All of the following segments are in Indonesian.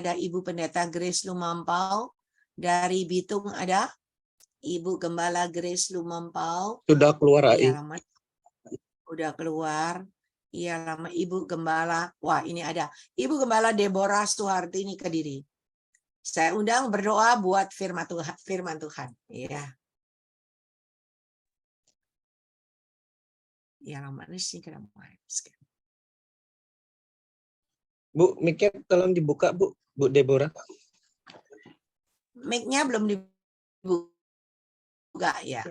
ada Ibu Pendeta Grace Lumampau. Dari Bitung ada Ibu Gembala Grace Lumampau. Sudah keluar, Iya, AI. lama. Udah keluar. Iya, lama Ibu Gembala. Wah, ini ada Ibu Gembala Deborah Suhartini Kediri. Saya undang berdoa buat firman Tuhan. Firman Tuhan. Iya. Ya, lama sih kenapa? Bu, mic-nya tolong dibuka, Bu. Bu Deborah. Mic-nya belum dibuka ya.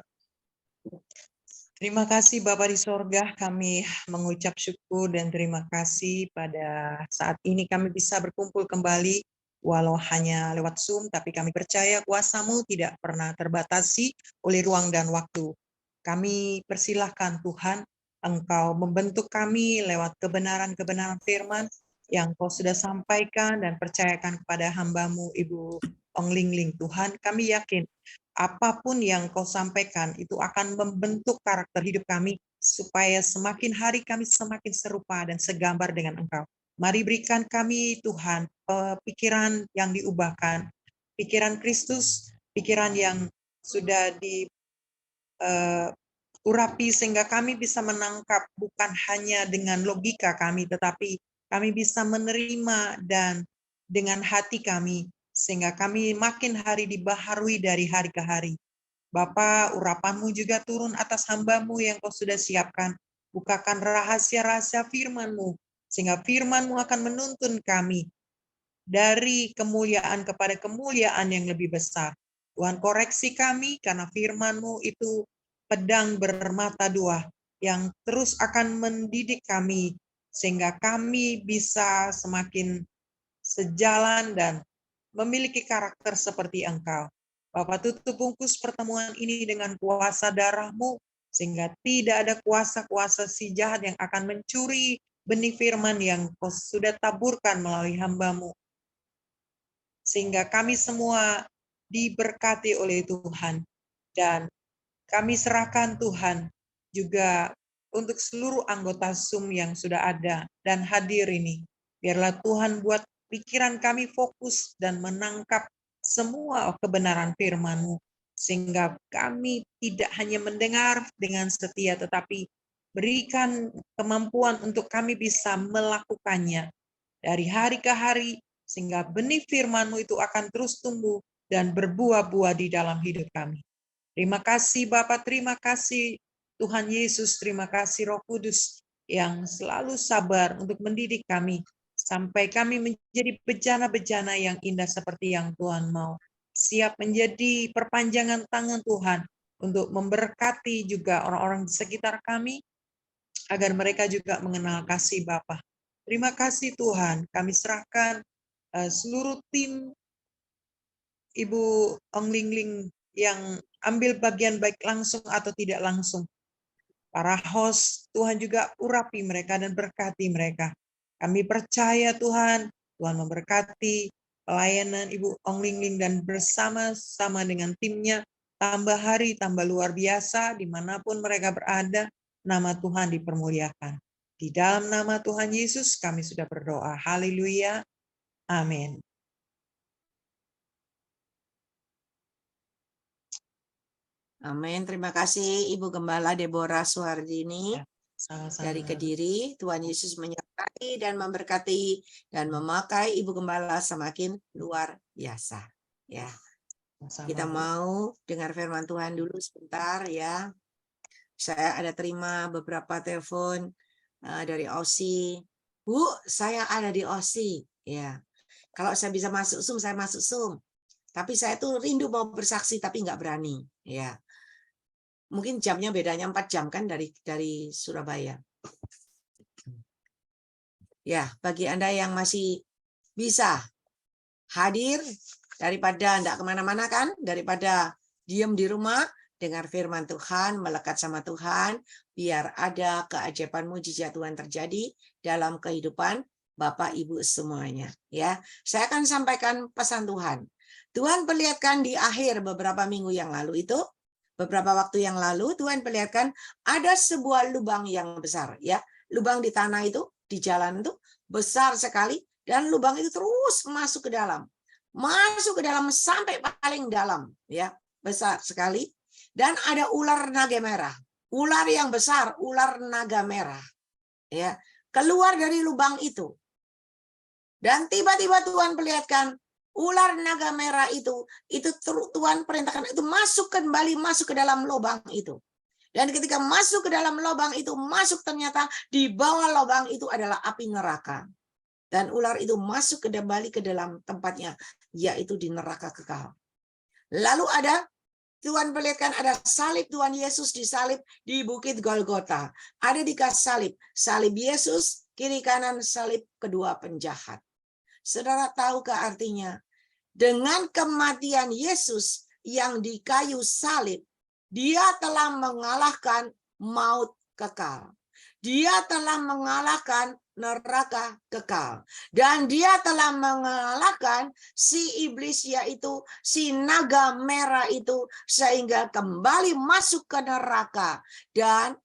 Terima kasih Bapak di sorga, kami mengucap syukur dan terima kasih pada saat ini kami bisa berkumpul kembali, walau hanya lewat Zoom, tapi kami percaya kuasa-Mu tidak pernah terbatasi oleh ruang dan waktu. Kami persilahkan Tuhan, Engkau membentuk kami lewat kebenaran-kebenaran firman yang Kau sudah sampaikan dan percayakan kepada hamba-Mu Ibu Ong Ling Ling. Tuhan, kami yakin apapun yang Kau sampaikan itu akan membentuk karakter hidup kami supaya semakin hari kami semakin serupa dan segambar dengan Engkau. Mari berikan kami Tuhan pikiran yang diubahkan, pikiran Kristus, pikiran yang sudah diurapi sehingga kami bisa menangkap bukan hanya dengan logika kami, tetapi kami bisa menerima dan dengan hati kami, sehingga kami makin hari dibaharui dari hari ke hari. Bapa, urapan-Mu juga turun atas hamba-Mu yang Kau sudah siapkan. Bukakan rahasia-rahasia firman-Mu, sehingga firman-Mu akan menuntun kami dari kemuliaan kepada kemuliaan yang lebih besar. Tuhan, koreksi kami karena firman-Mu itu pedang bermata dua yang terus akan mendidik kami, sehingga kami bisa semakin sejalan dan memiliki karakter seperti Engkau. Bapa, tutup bungkus pertemuan ini dengan kuasa darah-Mu, sehingga tidak ada kuasa-kuasa si jahat yang akan mencuri benih firman yang Kau sudah taburkan melalui hamba-Mu. Sehingga kami semua diberkati oleh Tuhan. Dan kami serahkan Tuhan juga untuk seluruh anggota Zoom yang sudah ada dan hadir ini. Biarlah Tuhan buat pikiran kami fokus dan menangkap semua kebenaran firman-Mu, sehingga kami tidak hanya mendengar dengan setia, tetapi berikan kemampuan untuk kami bisa melakukannya dari hari ke hari, sehingga benih firman-Mu itu akan terus tumbuh dan berbuah-buah di dalam hidup kami. Terima kasih Bapa, terima kasih Tuhan Yesus, terima kasih Roh Kudus yang selalu sabar untuk mendidik kami, sampai kami menjadi bejana-bejana yang indah seperti yang Tuhan mau. Siap menjadi perpanjangan tangan Tuhan untuk memberkati juga orang-orang di sekitar kami, agar mereka juga mengenal kasih Bapa. Terima kasih Tuhan, kami serahkan seluruh tim Ibu Ong Ling Ling yang ambil bagian baik langsung atau tidak langsung. Para host, Tuhan juga urapi mereka dan berkati mereka. Kami percaya Tuhan, Tuhan memberkati pelayanan Ibu Ong Ling Ling dan bersama-sama dengan timnya, tambah hari, tambah luar biasa, dimanapun mereka berada, nama Tuhan dipermuliakan. Di dalam nama Tuhan Yesus kami sudah berdoa. Haleluya. Amin. Amin. Terima kasih Ibu Gembala Deborah Suhardini Sama-sama. dari Kediri. Tuhan Yesus menyertai dan memberkati dan memakai Ibu Gembala semakin luar biasa. Ya, kita mau dengar firman Tuhan dulu sebentar ya. Saya ada terima beberapa telepon dari Aussie. Bu, saya ada di Aussie. Ya, kalau saya bisa masuk Zoom, saya masuk Zoom. Tapi saya tuh rindu mau bersaksi tapi nggak berani. Ya. Mungkin jamnya bedanya 4 jam kan dari Surabaya. Ya, bagi Anda yang masih bisa hadir daripada enggak kemana-mana kan, daripada diem di rumah, dengar firman Tuhan, melekat sama Tuhan, biar ada keajaiban mujizat Tuhan terjadi dalam kehidupan Bapak Ibu semuanya. Ya, saya akan sampaikan pesan Tuhan. Tuhan perlihatkan di akhir beberapa minggu yang lalu itu, beberapa waktu yang lalu Tuhan perlihatkan ada sebuah lubang yang besar ya. Lubang di tanah itu, di jalan itu besar sekali Dan lubang itu terus masuk ke dalam. Masuk ke dalam sampai paling dalam, ya, besar sekali. Dan ada ular naga merah. Ular yang besar, ular naga merah. Ya, keluar dari lubang itu. Dan tiba-tiba Tuhan perlihatkan ular naga merah itu Tuhan perintahkan itu masuk ke dalam lubang itu. Dan ketika masuk ke dalam lubang itu, ternyata di bawah lubang itu adalah api neraka. Dan ular itu masuk kembali ke dalam tempatnya, yaitu di neraka kekal. Lalu Tuhan perlihatkan ada salib Tuhan Yesus disalib di Bukit Golgota. Ada dikasih salib Yesus, kiri kanan salib kedua penjahat. Saudara tahukah artinya? Dengan kematian Yesus yang di kayu salib, Dia telah mengalahkan maut kekal. Dia telah mengalahkan neraka kekal. Dan Dia telah mengalahkan si iblis, yaitu si naga merah itu, sehingga kembali masuk ke neraka. Dan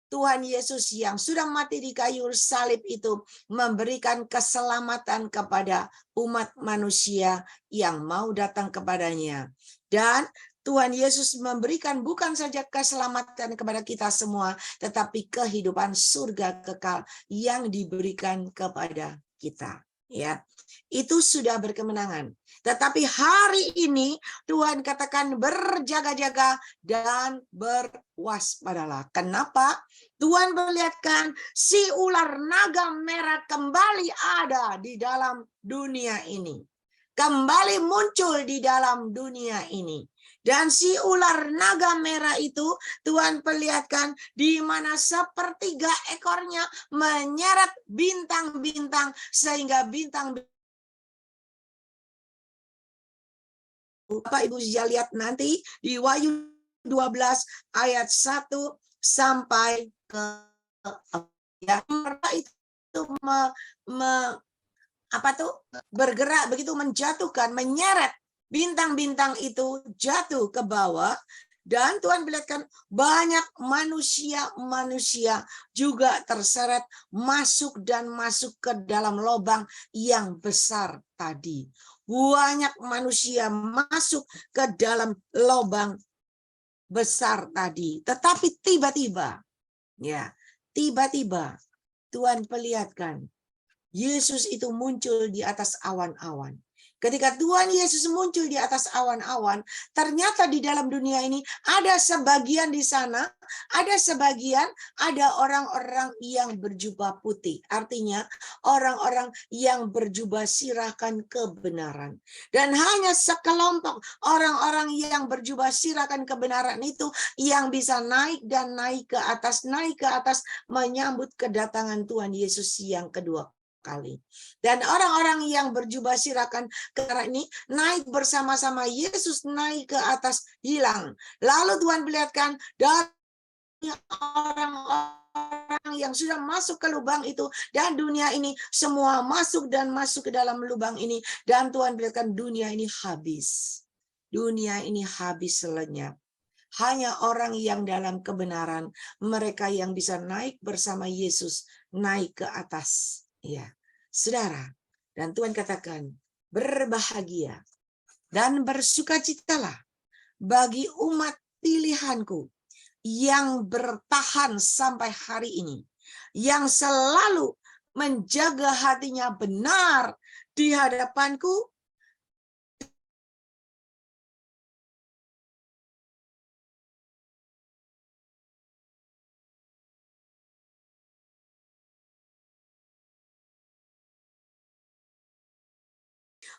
Tuhan Yesus yang sudah mati di kayu salib itu memberikan keselamatan kepada umat manusia yang mau datang kepadanya. Dan Tuhan Yesus memberikan bukan saja keselamatan kepada kita semua, tetapi kehidupan surga kekal yang diberikan kepada kita. Ya, itu sudah berkemenangan. Tetapi hari ini Tuhan katakan berjaga-jaga dan berwaspadalah. Kenapa? Tuhan perlihatkan si ular naga merah kembali ada di dalam dunia ini. Kembali muncul di dalam dunia ini. Dan si ular naga merah itu Tuhan perlihatkan di mana sepertiga ekornya menyeret bintang-bintang sehingga bintang. Bapak Ibu bisa lihat nanti di Wahyu 12 ayat 1 sampai ke ya, itu bergerak begitu, menjatuhkan, menyeret bintang-bintang itu jatuh ke bawah. Dan Tuhan perlihatkan banyak manusia juga terseret masuk ke dalam lubang yang besar tadi. Banyak manusia masuk ke dalam lubang besar tadi. Tetapi tiba-tiba Tuhan perlihatkan Yesus itu muncul di atas awan-awan. Ketika Tuhan Yesus muncul di atas awan-awan, ternyata di dalam dunia ini ada sebagian di sana, ada orang-orang yang berjubah putih. Artinya orang-orang yang berjubah sirahkan kebenaran. Dan hanya sekelompok orang-orang yang berjubah sirahkan kebenaran itu yang bisa naik ke atas menyambut kedatangan Tuhan Yesus yang kedua kali. Dan orang-orang yang berjubah sirahkan karena ini naik bersama-sama Yesus naik ke atas hilang. Lalu Tuhan perlihatkan dari orang-orang yang sudah masuk ke lubang itu dan dunia ini semua masuk ke dalam lubang ini, dan Tuhan perlihatkan dunia ini habis. Dunia ini habis lenyap. Hanya orang yang dalam kebenaran, mereka yang bisa naik bersama Yesus, naik ke atas. Ya, saudara, dan Tuhan katakan, berbahagia dan bersukacitalah bagi umat pilihanku yang bertahan sampai hari ini, yang selalu menjaga hatinya benar di hadapanku.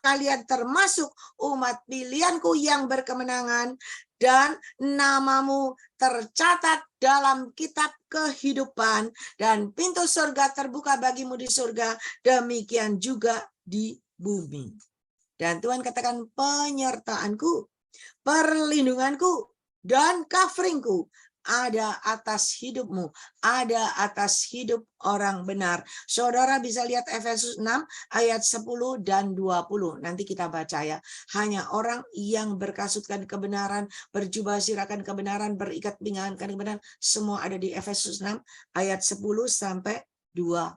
Kalian termasuk umat pilihanku yang berkemenangan, dan namamu tercatat dalam kitab kehidupan, dan pintu surga terbuka bagimu di surga, demikian juga di bumi. Dan Tuhan katakan penyertaanku, perlindunganku, dan coveringku ada atas hidupmu, ada atas hidup orang benar. Saudara bisa lihat Efesus 6 ayat 10 dan 20. Nanti kita baca ya. Hanya orang yang berkasutkan kebenaran, berjubah sirahkan kebenaran, berikat pinggangan kebenaran, semua ada di Efesus 6 ayat 10 sampai 20.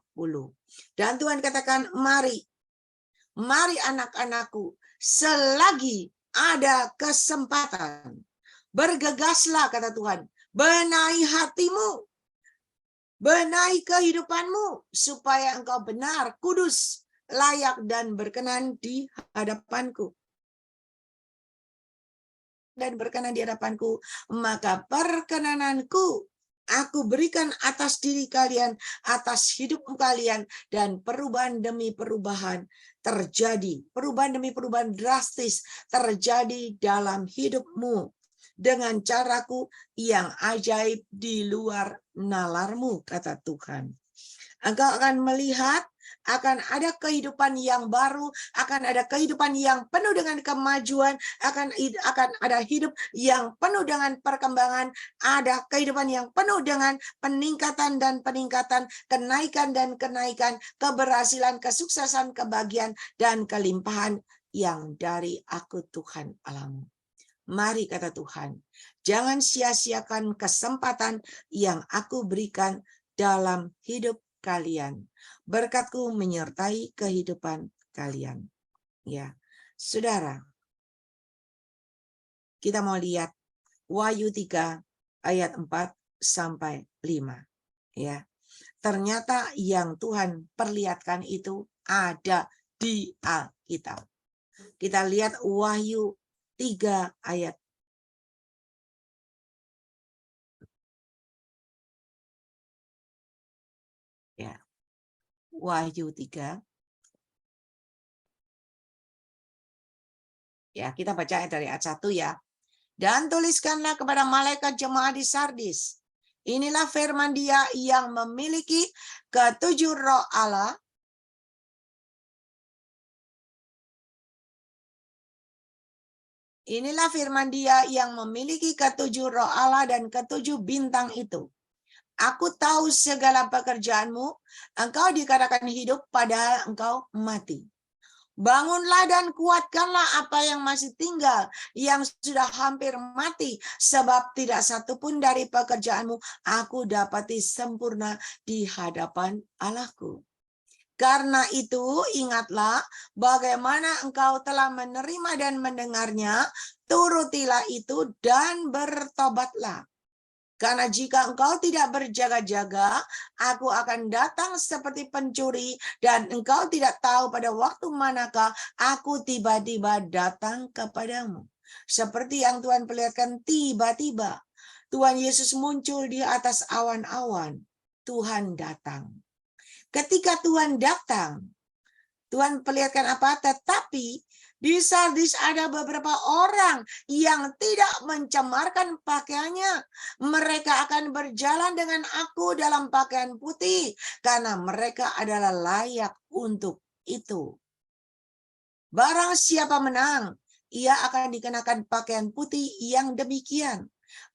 Dan Tuhan katakan, mari anak-anakku, selagi ada kesempatan, bergegaslah, kata Tuhan, benahi hatimu, benahi kehidupanmu, supaya engkau benar, kudus, layak, dan berkenan di hadapanku. Dan berkenan di hadapanku, maka perkenananku aku berikan atas diri kalian, atas hidup kalian, dan perubahan demi perubahan terjadi. Perubahan demi perubahan drastis terjadi dalam hidupmu dengan caraku yang ajaib di luar nalarmu, kata Tuhan. Engkau akan melihat akan ada kehidupan yang baru, akan ada kehidupan yang penuh dengan kemajuan, akan ada hidup yang penuh dengan perkembangan, ada kehidupan yang penuh dengan peningkatan dan peningkatan, kenaikan dan kenaikan, keberhasilan, kesuksesan, kebahagiaan, dan kelimpahan yang dari aku Tuhan Allahmu. Mari, kata Tuhan, jangan sia-siakan kesempatan yang aku berikan dalam hidup kalian. Berkat-Ku menyertai kehidupan kalian. Ya, saudara, kita mau lihat Wahyu 3 ayat 4 sampai 5. Ya, ternyata yang Tuhan perlihatkan itu ada di Alkitab. Kita lihat Wahyu 3 ayat. Ya. Wahyu 3. Ya, kita baca dari ayat 1 ya. Dan tuliskanlah kepada malaikat jemaat di Sardis. Inilah firman Dia yang memiliki ketujuh roh Allah. Inilah firman Dia yang memiliki ketujuh roh Allah dan ketujuh bintang itu. Aku tahu segala pekerjaanmu, engkau dikatakan hidup padahal engkau mati. Bangunlah dan kuatkanlah apa yang masih tinggal, yang sudah hampir mati, sebab tidak satupun dari pekerjaanmu aku dapati sempurna di hadapan Allahku. Karena itu ingatlah bagaimana engkau telah menerima dan mendengarnya, turutilah itu dan bertobatlah. Karena jika engkau tidak berjaga-jaga, aku akan datang seperti pencuri, dan engkau tidak tahu pada waktu manakah aku tiba-tiba datang kepadamu. Seperti yang Tuhan perlihatkan, tiba-tiba Tuhan Yesus muncul di atas awan-awan. Tuhan datang. Ketika Tuhan datang, Tuhan perlihatkan apa? Tetapi di Sardis ada beberapa orang yang tidak mencemarkan pakaiannya. Mereka akan berjalan dengan aku dalam pakaian putih, karena mereka adalah layak untuk itu. Barang siapa menang, ia akan dikenakan pakaian putih yang demikian.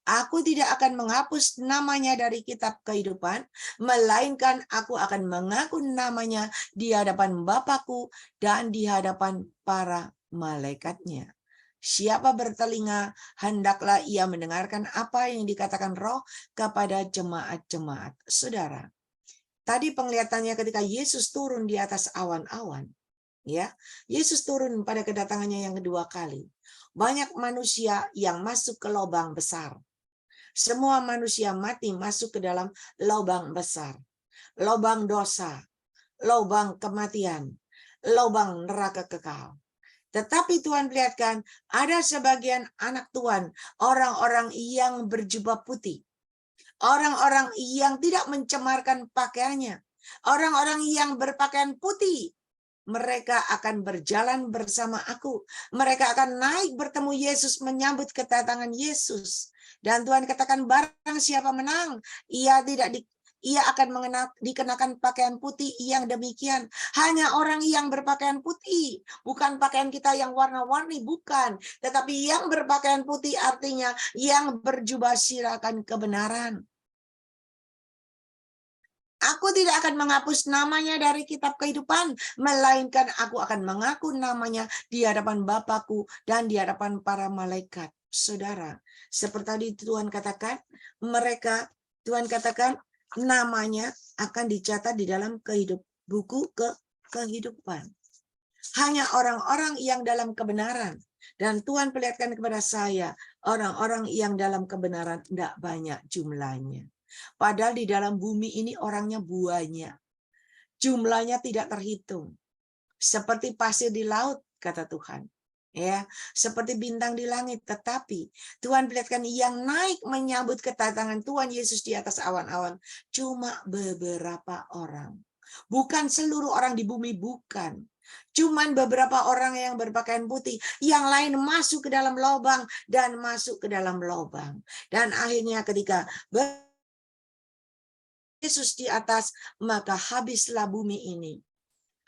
Aku tidak akan menghapus namanya dari kitab kehidupan, melainkan aku akan mengaku namanya di hadapan Bapakku dan di hadapan para malaikatnya. Siapa bertelinga, hendaklah ia mendengarkan apa yang dikatakan Roh kepada jemaat-jemaat. Saudara, tadi penglihatannya ketika Yesus turun di atas awan-awan. Ya, Yesus turun pada kedatangannya yang kedua kali. Banyak manusia yang masuk ke lubang besar. Semua manusia mati masuk ke dalam lubang besar. Lubang dosa, lubang kematian, lubang neraka kekal. Tetapi Tuhan perlihatkan ada sebagian anak Tuhan, orang-orang yang berjubah putih. Orang-orang yang tidak mencemarkan pakaiannya. Orang-orang yang berpakaian putih. Mereka akan berjalan bersama aku. Mereka akan naik bertemu Yesus, menyambut kedatangan Yesus. Dan Tuhan katakan, barang siapa menang, ia akan dikenakan pakaian putih yang demikian. Hanya orang yang berpakaian putih, bukan pakaian kita yang warna-warni, bukan. Tetapi yang berpakaian putih artinya yang berjubah sirahkan kebenaran. Aku tidak akan menghapus namanya dari kitab kehidupan, melainkan aku akan mengaku namanya di hadapan Bapakku dan di hadapan para malaikat. Saudara, seperti tadi Tuhan katakan, Tuhan katakan, namanya akan dicatat di dalam buku kehidupan. Hanya orang-orang yang dalam kebenaran. Dan Tuhan perlihatkan kepada saya, orang-orang yang dalam kebenaran tidak banyak jumlahnya. Padahal di dalam bumi ini orangnya banyak. Jumlahnya tidak terhitung. Seperti pasir di laut, kata Tuhan. Ya, seperti bintang di langit. Tetapi Tuhan perlihatkan yang naik menyambut kedatangan Tuhan Yesus di atas awan-awan cuma beberapa orang. Bukan seluruh orang di bumi, bukan. Cuman beberapa orang yang berpakaian putih, yang lain masuk ke dalam lubang dan masuk ke dalam lubang. Dan akhirnya ketika Yesus di atas, maka habislah bumi ini.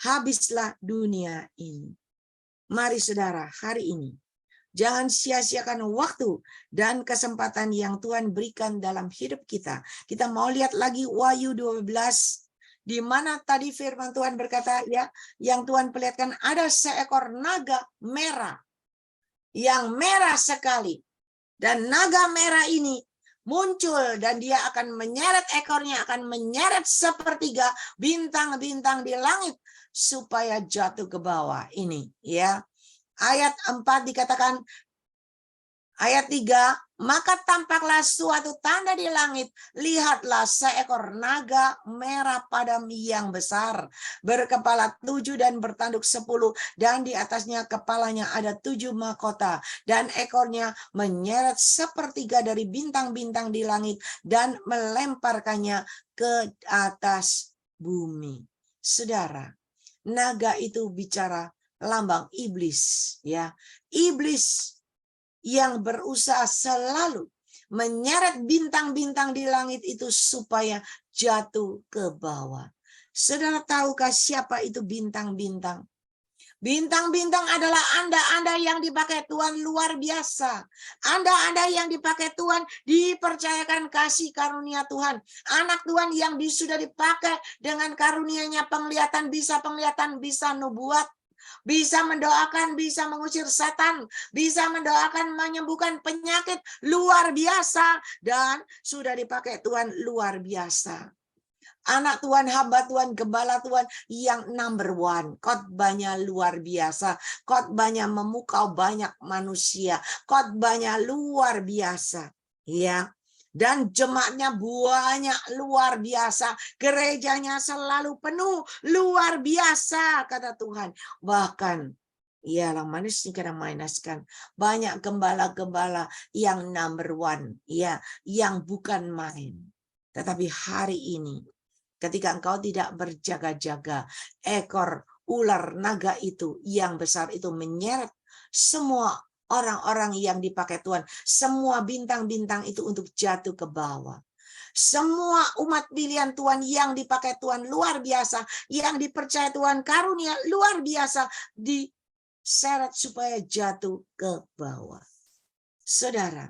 Habislah dunia ini. Mari saudara, hari ini jangan sia-siakan waktu dan kesempatan yang Tuhan berikan dalam hidup kita. Kita mau lihat lagi Wahyu 12, di mana tadi firman Tuhan berkata, ya, yang Tuhan perlihatkan ada seekor naga merah, yang merah sekali. Dan naga merah ini muncul dan dia akan menyeret ekornya, akan menyeret sepertiga bintang-bintang di langit supaya jatuh ke bawah. Ini ya. Ayat 4 dikatakan, ayat 3, maka tampaklah suatu tanda di langit, lihatlah seekor naga merah padam yang besar, berkepala 7 dan bertanduk 10, dan di atasnya kepalanya ada 7 mahkota, dan ekornya menyeret sepertiga dari bintang-bintang di langit, dan melemparkannya ke atas bumi. Saudara, naga itu bicara lambang iblis, ya. Iblis yang berusaha selalu menyeret bintang-bintang di langit itu supaya jatuh ke bawah. Saudara tahukah siapa itu bintang-bintang? Bintang-bintang adalah anda-anda yang dipakai Tuhan luar biasa. Anda-anda yang dipakai Tuhan dipercayakan kasih karunia Tuhan. Anak Tuhan yang sudah dipakai dengan karunia-Nya penglihatan, bisa nubuat. Bisa mendoakan, bisa mengusir setan, bisa mendoakan, menyembuhkan penyakit luar biasa, dan sudah dipakai Tuhan luar biasa. Anak Tuhan, hamba Tuhan, gembala Tuhan yang number one. Khotbahnya luar biasa. Khotbahnya memukau banyak manusia. Khotbahnya luar biasa. Ya. Dan jemaatnya banyak luar biasa. Gerejanya selalu penuh luar biasa, kata Tuhan. Bahkan ialah manusia kadang mainaskan. Banyak gembala-gembala yang number one, ya, yang bukan main. Tetapi hari ini, ketika engkau tidak berjaga-jaga, ekor ular naga itu yang besar itu menyeret semua orang-orang yang dipakai Tuhan, semua bintang-bintang itu untuk jatuh ke bawah. Semua umat pilihan Tuhan yang dipakai Tuhan luar biasa, yang dipercaya Tuhan karunia luar biasa, diseret supaya jatuh ke bawah. Saudara,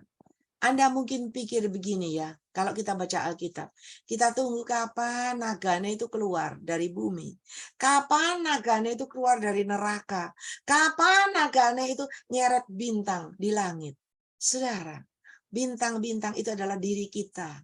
Anda mungkin pikir begini ya, kalau kita baca Alkitab, kita tunggu kapan naganya itu keluar dari bumi. Kapan naganya itu keluar dari neraka. Kapan naganya itu nyeret bintang di langit. Saudara, bintang-bintang itu adalah diri kita.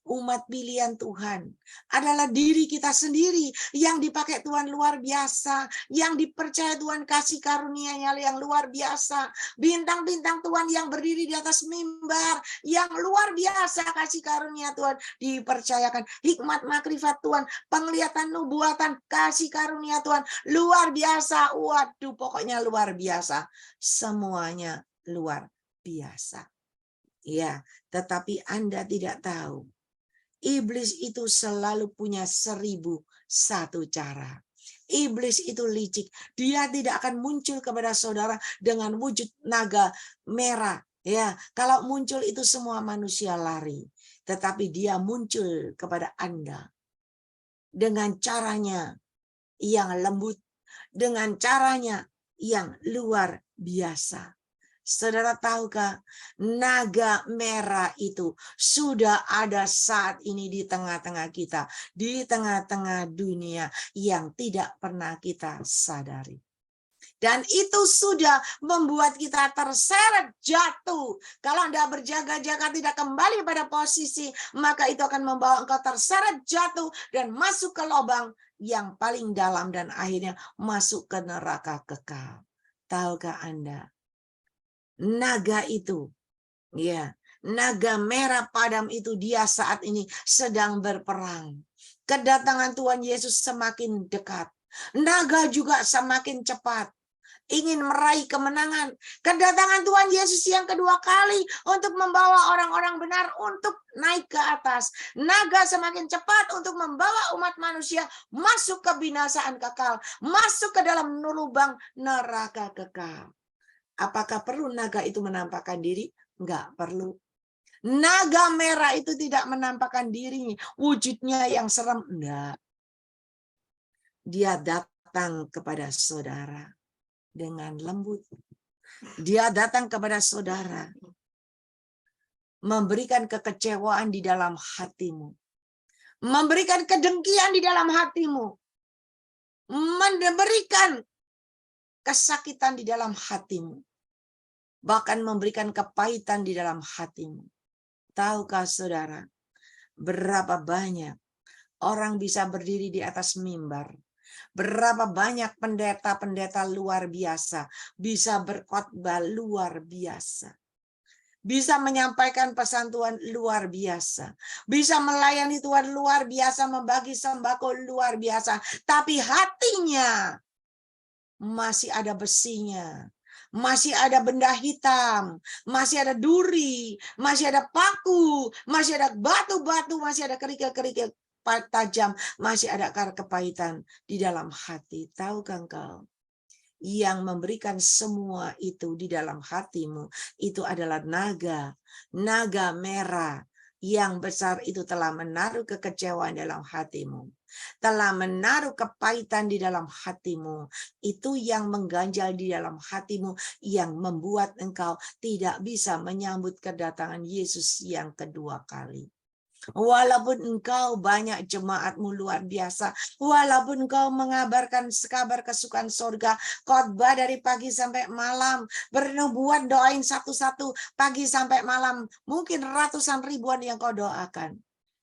Umat pilihan Tuhan adalah diri kita sendiri yang dipakai Tuhan luar biasa, yang dipercaya Tuhan kasih karunia-Nya yang luar biasa. Bintang-bintang Tuhan yang berdiri di atas mimbar yang luar biasa kasih karunia Tuhan dipercayakan. Hikmat makrifat Tuhan, penglihatan nubuatan, kasih karunia Tuhan luar biasa. Waduh, pokoknya luar biasa. Semuanya luar biasa. Ya, tetapi Anda tidak tahu. Iblis itu selalu punya 1001 cara. Iblis itu licik. Dia tidak akan muncul kepada saudara dengan wujud naga merah. Ya, kalau muncul itu semua manusia lari. Tetapi dia muncul kepada Anda dengan caranya yang lembut, dengan caranya yang luar biasa. Saudara tahukah, naga merah itu sudah ada saat ini di tengah-tengah kita, di tengah-tengah dunia yang tidak pernah kita sadari. Dan itu sudah membuat kita terseret jatuh. Kalau Anda berjaga-jaga tidak kembali pada posisi, maka itu akan membawa engkau terseret jatuh dan masuk ke lubang yang paling dalam dan akhirnya masuk ke neraka kekal. Tahukah Anda? Naga itu, ya, naga merah padam itu dia saat ini sedang berperang. Kedatangan Tuhan Yesus semakin dekat. Naga juga semakin cepat. Ingin meraih kemenangan. Kedatangan Tuhan Yesus yang kedua kali untuk membawa orang-orang benar untuk naik ke atas. Naga semakin cepat untuk membawa umat manusia masuk ke binasaan kekal. Masuk ke dalam lubang neraka kekal. Apakah perlu naga itu menampakkan diri? Enggak perlu. Naga merah itu tidak menampakkan diri. Wujudnya yang serem. Enggak. Dia datang kepada saudara dengan lembut. Dia datang kepada saudara, memberikan kekecewaan di dalam hatimu, memberikan kedengkian di dalam hatimu, memberikan kesakitan di dalam hatimu, bahkan memberikan kepahitan di dalam hatimu. Tahukah saudara, berapa banyak orang bisa berdiri di atas mimbar? Berapa banyak pendeta-pendeta luar biasa bisa berkhotbah luar biasa. Bisa menyampaikan pesan Tuhan luar biasa. Bisa melayani Tuhan luar biasa, membagi sembako luar biasa. Tapi hatinya masih ada besinya. Masih ada benda hitam, masih ada duri, masih ada paku, masih ada batu-batu, masih ada kerikil-kerikil tajam, masih ada akar kepahitan di dalam hati. Tahukah engkau? Yang memberikan semua itu di dalam hatimu, itu adalah naga merah yang besar itu telah menaruh kekecewaan dalam hatimu. Telah menaruh kepahitan di dalam hatimu. Itu yang mengganjal di dalam hatimu, yang membuat engkau tidak bisa menyambut kedatangan Yesus yang kedua kali. Walaupun engkau banyak jemaatmu luar biasa, walaupun engkau mengabarkan kabar kesukaan surga, khotbah dari pagi sampai malam, bernubuat doain satu-satu pagi sampai malam, mungkin ratusan ribuan yang kau doakan,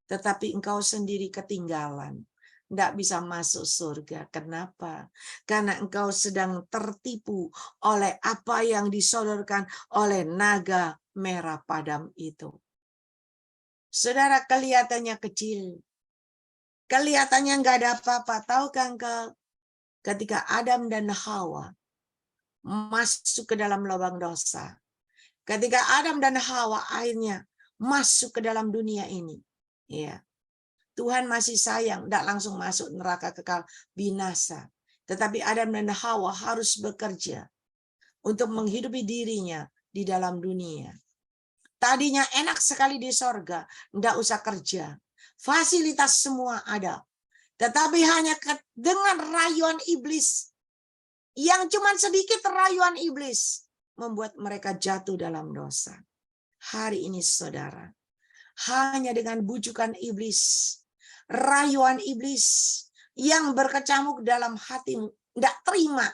tetapi engkau sendiri ketinggalan. Tidak bisa masuk surga. Kenapa? Karena engkau sedang tertipu oleh apa yang disodorkan oleh naga merah padam itu. Saudara, kelihatannya kecil. Kelihatannya nggak ada apa-apa. Tahukah engkau? Ketika Adam dan Hawa masuk ke dalam lubang dosa. Ketika Adam dan Hawa akhirnya masuk ke dalam dunia ini. Ya, Tuhan masih sayang, tidak langsung masuk neraka kekal binasa. Tetapi Adam dan Hawa harus bekerja untuk menghidupi dirinya di dalam dunia. Tadinya enak sekali di sorga, tidak usah kerja. Fasilitas semua ada. Tetapi hanya dengan rayuan iblis, yang cuma sedikit rayuan iblis, membuat mereka jatuh dalam dosa. Hari ini saudara, hanya dengan bujukan iblis, rayuan iblis yang berkecamuk dalam hatimu, tidak terima.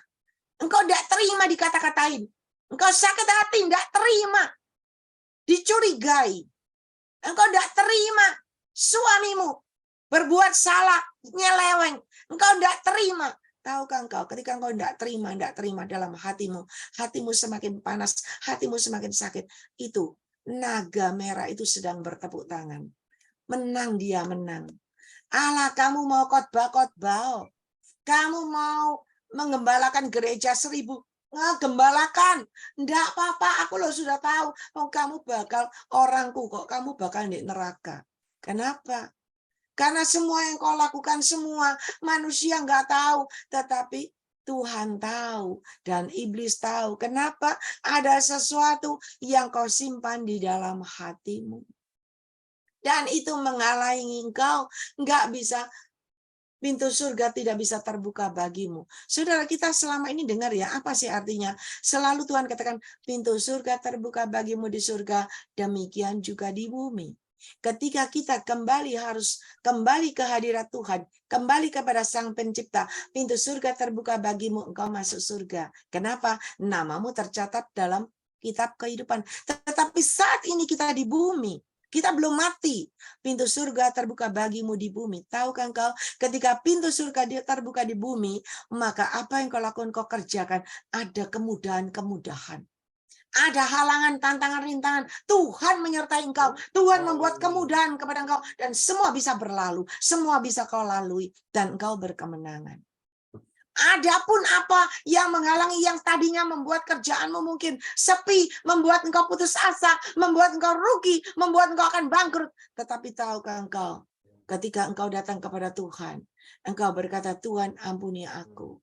Engkau tidak terima dikata-katain. Engkau sakit hati, tidak terima. Dicurigai. Engkau tidak terima suamimu berbuat salah, nyeleweng. Engkau tidak terima. Tahukah engkau, ketika engkau tidak terima dalam hatimu, hatimu semakin panas, hatimu semakin sakit. Itu naga merah itu sedang bertepuk tangan. Menang dia, menang. Allah, kamu mau khotbah. Kamu mau menggembalakan gereja 1000. Gembalakan, enggak apa-apa, aku loh sudah tahu, kamu bakal orangku kok, kamu bakal di neraka. Kenapa? Karena semua yang kau lakukan semua manusia enggak tahu, tetapi Tuhan tahu dan iblis tahu. Kenapa? Ada sesuatu yang kau simpan di dalam hatimu. Dan itu menghalangi engkau, enggak bisa. Pintu surga tidak bisa terbuka bagimu. Saudara, kita selama ini dengar ya, apa sih artinya? Selalu Tuhan katakan, pintu surga terbuka bagimu di surga, demikian juga di bumi. Ketika kita harus kembali ke hadirat Tuhan, kembali kepada Sang Pencipta, pintu surga terbuka bagimu, engkau masuk surga. Kenapa? Namamu tercatat dalam kitab kehidupan. Tetapi saat ini kita di bumi, kita belum mati. Pintu surga terbuka bagimu di bumi. Tahukah engkau, ketika pintu surga terbuka di bumi, maka apa yang kau lakukan, kau kerjakan, ada kemudahan-kemudahan. Ada halangan, tantangan, rintangan. Tuhan menyertai engkau. Tuhan membuat kemudahan kepada engkau. Dan semua bisa berlalu. Semua bisa kau lalui. Dan engkau berkemenangan. Adapun apa yang menghalangi, yang tadinya membuat kerjaanmu mungkin sepi, membuat engkau putus asa, membuat engkau rugi, membuat engkau akan bangkrut. Tetapi tahukah engkau, ketika engkau datang kepada Tuhan, engkau berkata, Tuhan ampuni aku.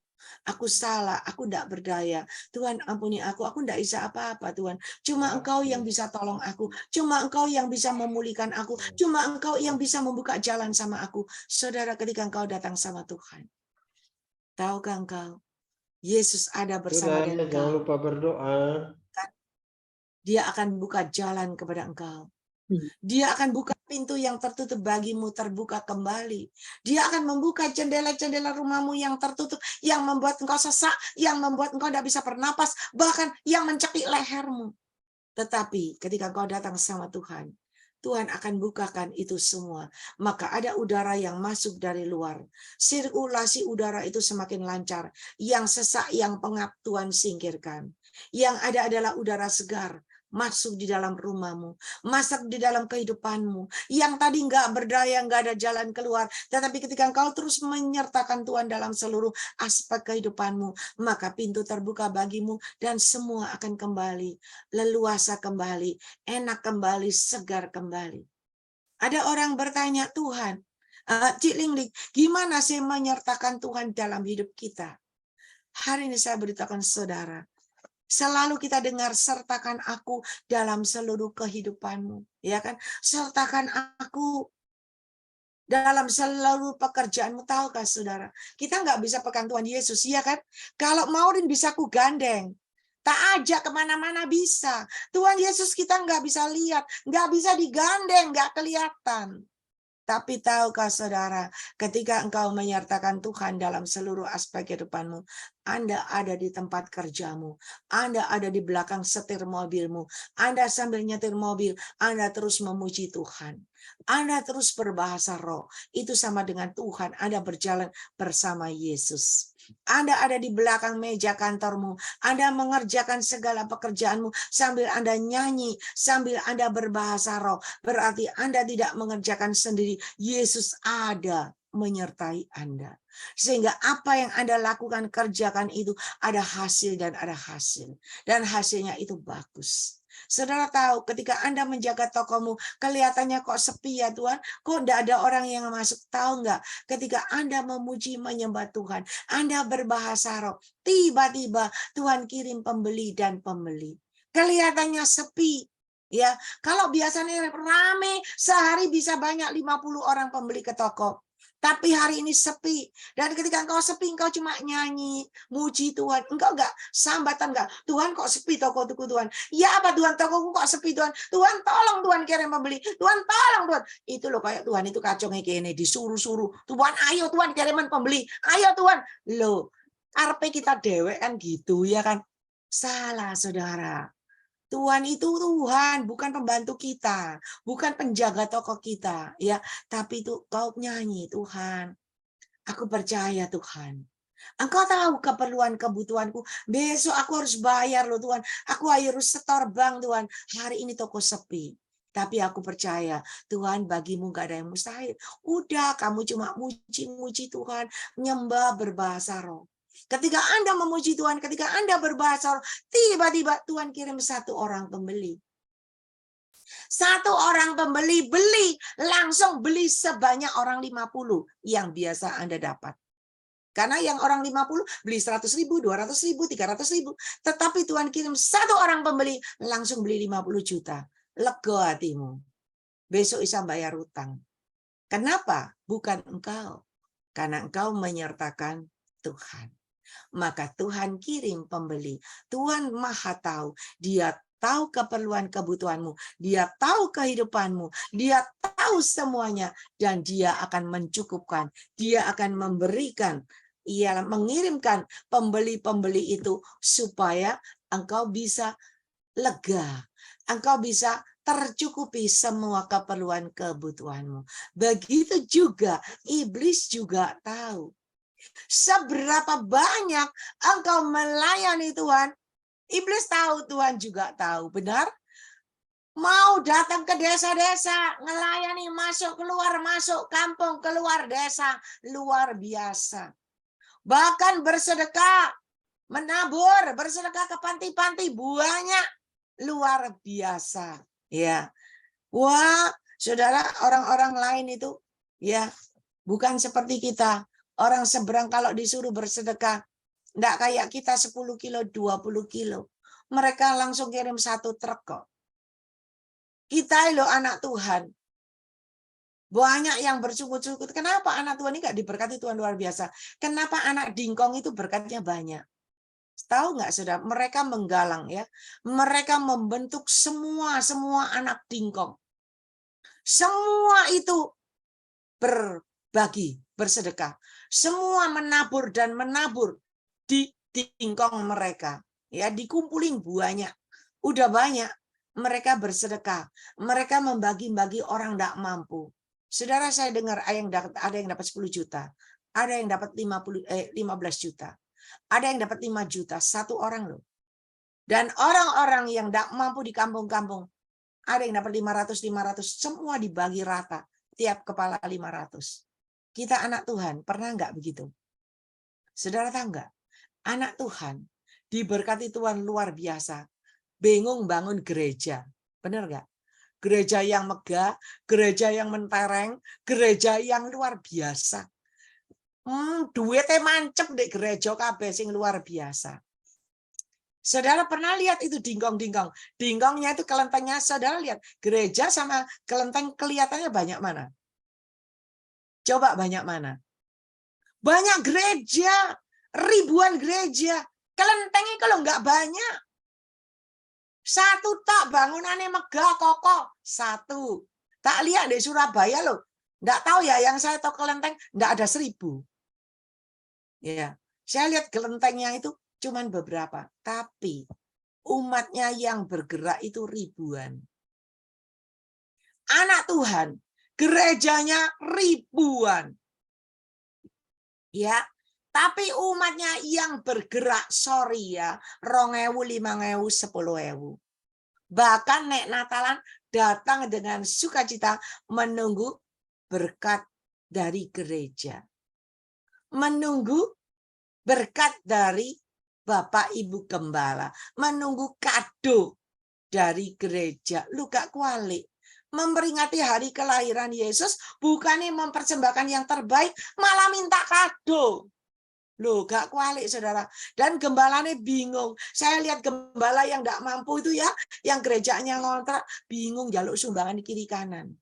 Aku salah, aku tidak berdaya. Tuhan ampuni aku tidak bisa apa-apa Tuhan. Cuma engkau yang bisa tolong aku. Cuma engkau yang bisa memulihkan aku. Cuma engkau yang bisa membuka jalan sama aku. Saudara, ketika engkau datang sama Tuhan, tahukah engkau, Yesus ada bersama dengan engkau. Jangan lupa berdoa. Dia akan buka jalan kepada engkau. Dia akan buka pintu yang tertutup bagimu, terbuka kembali. Dia akan membuka jendela-jendela rumahmu yang tertutup, yang membuat engkau sesak, yang membuat engkau tidak bisa bernapas, bahkan yang mencekik lehermu. Tetapi ketika engkau datang sama Tuhan, Tuhan akan bukakan itu semua. Maka ada udara yang masuk dari luar. Sirkulasi udara itu semakin lancar. Yang sesak, yang pengap, Tuhan singkirkan. Yang ada adalah udara segar. Masuk di dalam rumahmu, masuk di dalam kehidupanmu. Yang tadi nggak berdaya, nggak ada jalan keluar. Tetapi ketika engkau terus menyertakan Tuhan dalam seluruh aspek kehidupanmu, maka pintu terbuka bagimu dan semua akan kembali. Leluasa kembali, enak kembali, segar kembali. Ada orang bertanya, Tuhan, Cik Lingling, gimana sih menyertakan Tuhan dalam hidup kita? Hari ini saya beritakan saudara, selalu kita dengar, sertakan aku dalam seluruh kehidupanmu, ya kan? Sertakan aku dalam seluruh pekerjaanmu. Tahukah saudara, kita nggak bisa pegang Tuhan Yesus, ya kan? Kalau Maureen bisa ku gandeng, tak ajak kemana-mana bisa. Tuhan Yesus kita nggak bisa lihat, nggak bisa digandeng, nggak kelihatan. Tapi tahukah saudara, ketika engkau menyertakan Tuhan dalam seluruh aspek kehidupanmu, Anda ada di tempat kerjamu, Anda ada di belakang setir mobilmu, Anda sambil nyetir mobil, Anda terus memuji Tuhan. Anda terus berbahasa roh, itu sama dengan Tuhan, Anda berjalan bersama Yesus. Anda ada di belakang meja kantormu, Anda mengerjakan segala pekerjaanmu sambil Anda nyanyi, sambil Anda berbahasa roh. Berarti Anda tidak mengerjakan sendiri, Yesus ada menyertai Anda. Sehingga apa yang Anda lakukan, kerjakan itu ada hasil dan ada hasil. Dan hasilnya itu bagus. Saudara tahu, ketika Anda menjaga tokomu, kelihatannya kok sepi ya Tuhan, kok tidak ada orang yang masuk. Tahu nggak? Ketika Anda memuji, menyembah Tuhan, Anda berbahasa roh, tiba-tiba Tuhan kirim pembeli dan pembeli. Kelihatannya sepi. Ya, kalau biasanya rame, sehari bisa banyak 50 orang pembeli ke toko. Tapi hari ini sepi. Dan ketika engkau sepi, engkau cuma nyanyi, muji Tuhan. Engkau enggak sambatan enggak. Tuhan kok sepi toko-toko Tuhan. Ya apa Tuhan, tokoku kok sepi Tuhan. Tuhan tolong Tuhan kirim pembeli. Tuhan tolong Tuhan. Itu loh kayak Tuhan itu kacau kayak gini, disuruh-suruh. Tuhan ayo Tuhan kiriman pembeli. Ayo Tuhan. Loh, karpe kita dewek kan gitu ya kan. Salah saudara. Tuhan itu Tuhan, bukan pembantu kita, bukan penjaga toko kita, ya. Tapi itu kau nyanyi, Tuhan, aku percaya Tuhan. Engkau tahu keperluan kebutuhanku. Besok aku harus bayar loh Tuhan. Aku harus setor bank Tuhan. Hari ini toko sepi. Tapi aku percaya Tuhan, bagimu gak ada yang mustahil. Udah, kamu cuma muji-muji Tuhan, nyembah berbahasa roh. Ketika Anda memuji Tuhan, ketika Anda berbahasa roh, tiba-tiba Tuhan kirim satu orang pembeli. Satu orang pembeli beli, langsung beli sebanyak orang 50 yang biasa Anda dapat. Karena yang orang 50 beli 100.000, 200.000, 300.000. Tetapi Tuhan kirim satu orang pembeli, langsung beli 50 juta. Lega hatimu. Besok bisa bayar utang. Kenapa? Bukan engkau. Karena engkau menyertakan Tuhan. Maka Tuhan kirim pembeli. Tuhan Maha tahu. Dia tahu keperluan kebutuhanmu, dia tahu kehidupanmu, dia tahu semuanya, dan dia akan mencukupkan, dia akan memberikan, ia mengirimkan pembeli-pembeli itu supaya engkau bisa lega, engkau bisa tercukupi semua keperluan kebutuhanmu. Begitu juga iblis juga tahu seberapa banyak engkau melayani Tuhan. Iblis tahu, Tuhan juga tahu, benar? Mau datang ke desa-desa, ngelayani, masuk kampung, keluar desa, luar biasa. Bahkan bersedekah, menabur, bersedekah ke panti-panti, banyak, luar biasa. Ya, wah, saudara, orang-orang lain itu, ya, bukan seperti kita. Orang seberang kalau disuruh bersedekah, enggak kayak kita 10 kilo, 20 kilo. Mereka langsung kirim 1 truk kok. Kita loh anak Tuhan. Banyak yang bersungguh-sungguh. Kenapa anak Tuhan ini enggak diberkati Tuhan luar biasa? Kenapa anak dingkong itu berkatnya banyak? Tahu nggak saudara? Mereka menggalang ya. Mereka membentuk semua anak dingkong. Semua itu berbagi, bersedekah. Semua menabur dan menabur di dingkong mereka. Ya, dikumpulin banyak. Udah banyak. Mereka bersedekah. Mereka membagi-bagi orang tidak mampu. Saudara, saya dengar ada yang dapat 10 juta. Ada yang dapat 15 juta. Ada yang dapat 5 juta. 1 orang loh. Dan orang-orang yang tidak mampu di kampung-kampung. Ada yang dapat 500. Semua dibagi rata. Tiap kepala 500. Kita anak Tuhan, pernah nggak begitu? Saudara tahu nggak? Anak Tuhan, diberkati Tuhan luar biasa. Bingung bangun gereja. Benar nggak? Gereja yang megah, gereja yang mentereng, gereja yang luar biasa. Duitnya mancep di gereja kabeh sing luar biasa. Saudara pernah lihat itu dingkong-dingkong. Dingkongnya itu kelentengnya, saudara lihat. Gereja sama kelenteng kelihatannya banyak mana? Coba banyak mana? Banyak gereja, ribuan gereja. Kelentengnya kalau nggak banyak. 1 tak bangunannya megah kokoh. 1. Tak lihat di Surabaya loh. Nggak tahu ya, yang saya tahu kelenteng nggak ada 1000. Ya, saya lihat kelentengnya itu cuman beberapa. Tapi umatnya yang bergerak itu ribuan. Anak Tuhan, gerejanya ribuan. Ya, tapi umatnya yang bergerak, sorry ya, 2.000, 5.000, 10.000. Bahkan nek Natalan datang dengan sukacita menunggu berkat dari gereja. Menunggu berkat dari Bapak Ibu Gembala. Menunggu kado dari gereja. Lu gak kualik. Memperingati hari kelahiran Yesus, bukannya mempersembahkan yang terbaik, malah minta kado. Loh, gak kualik, saudara. Dan gembalanya bingung. Saya lihat gembala yang gak mampu itu ya, yang gerejanya ngontrak, bingung jaluk sumbangan di kiri kanan.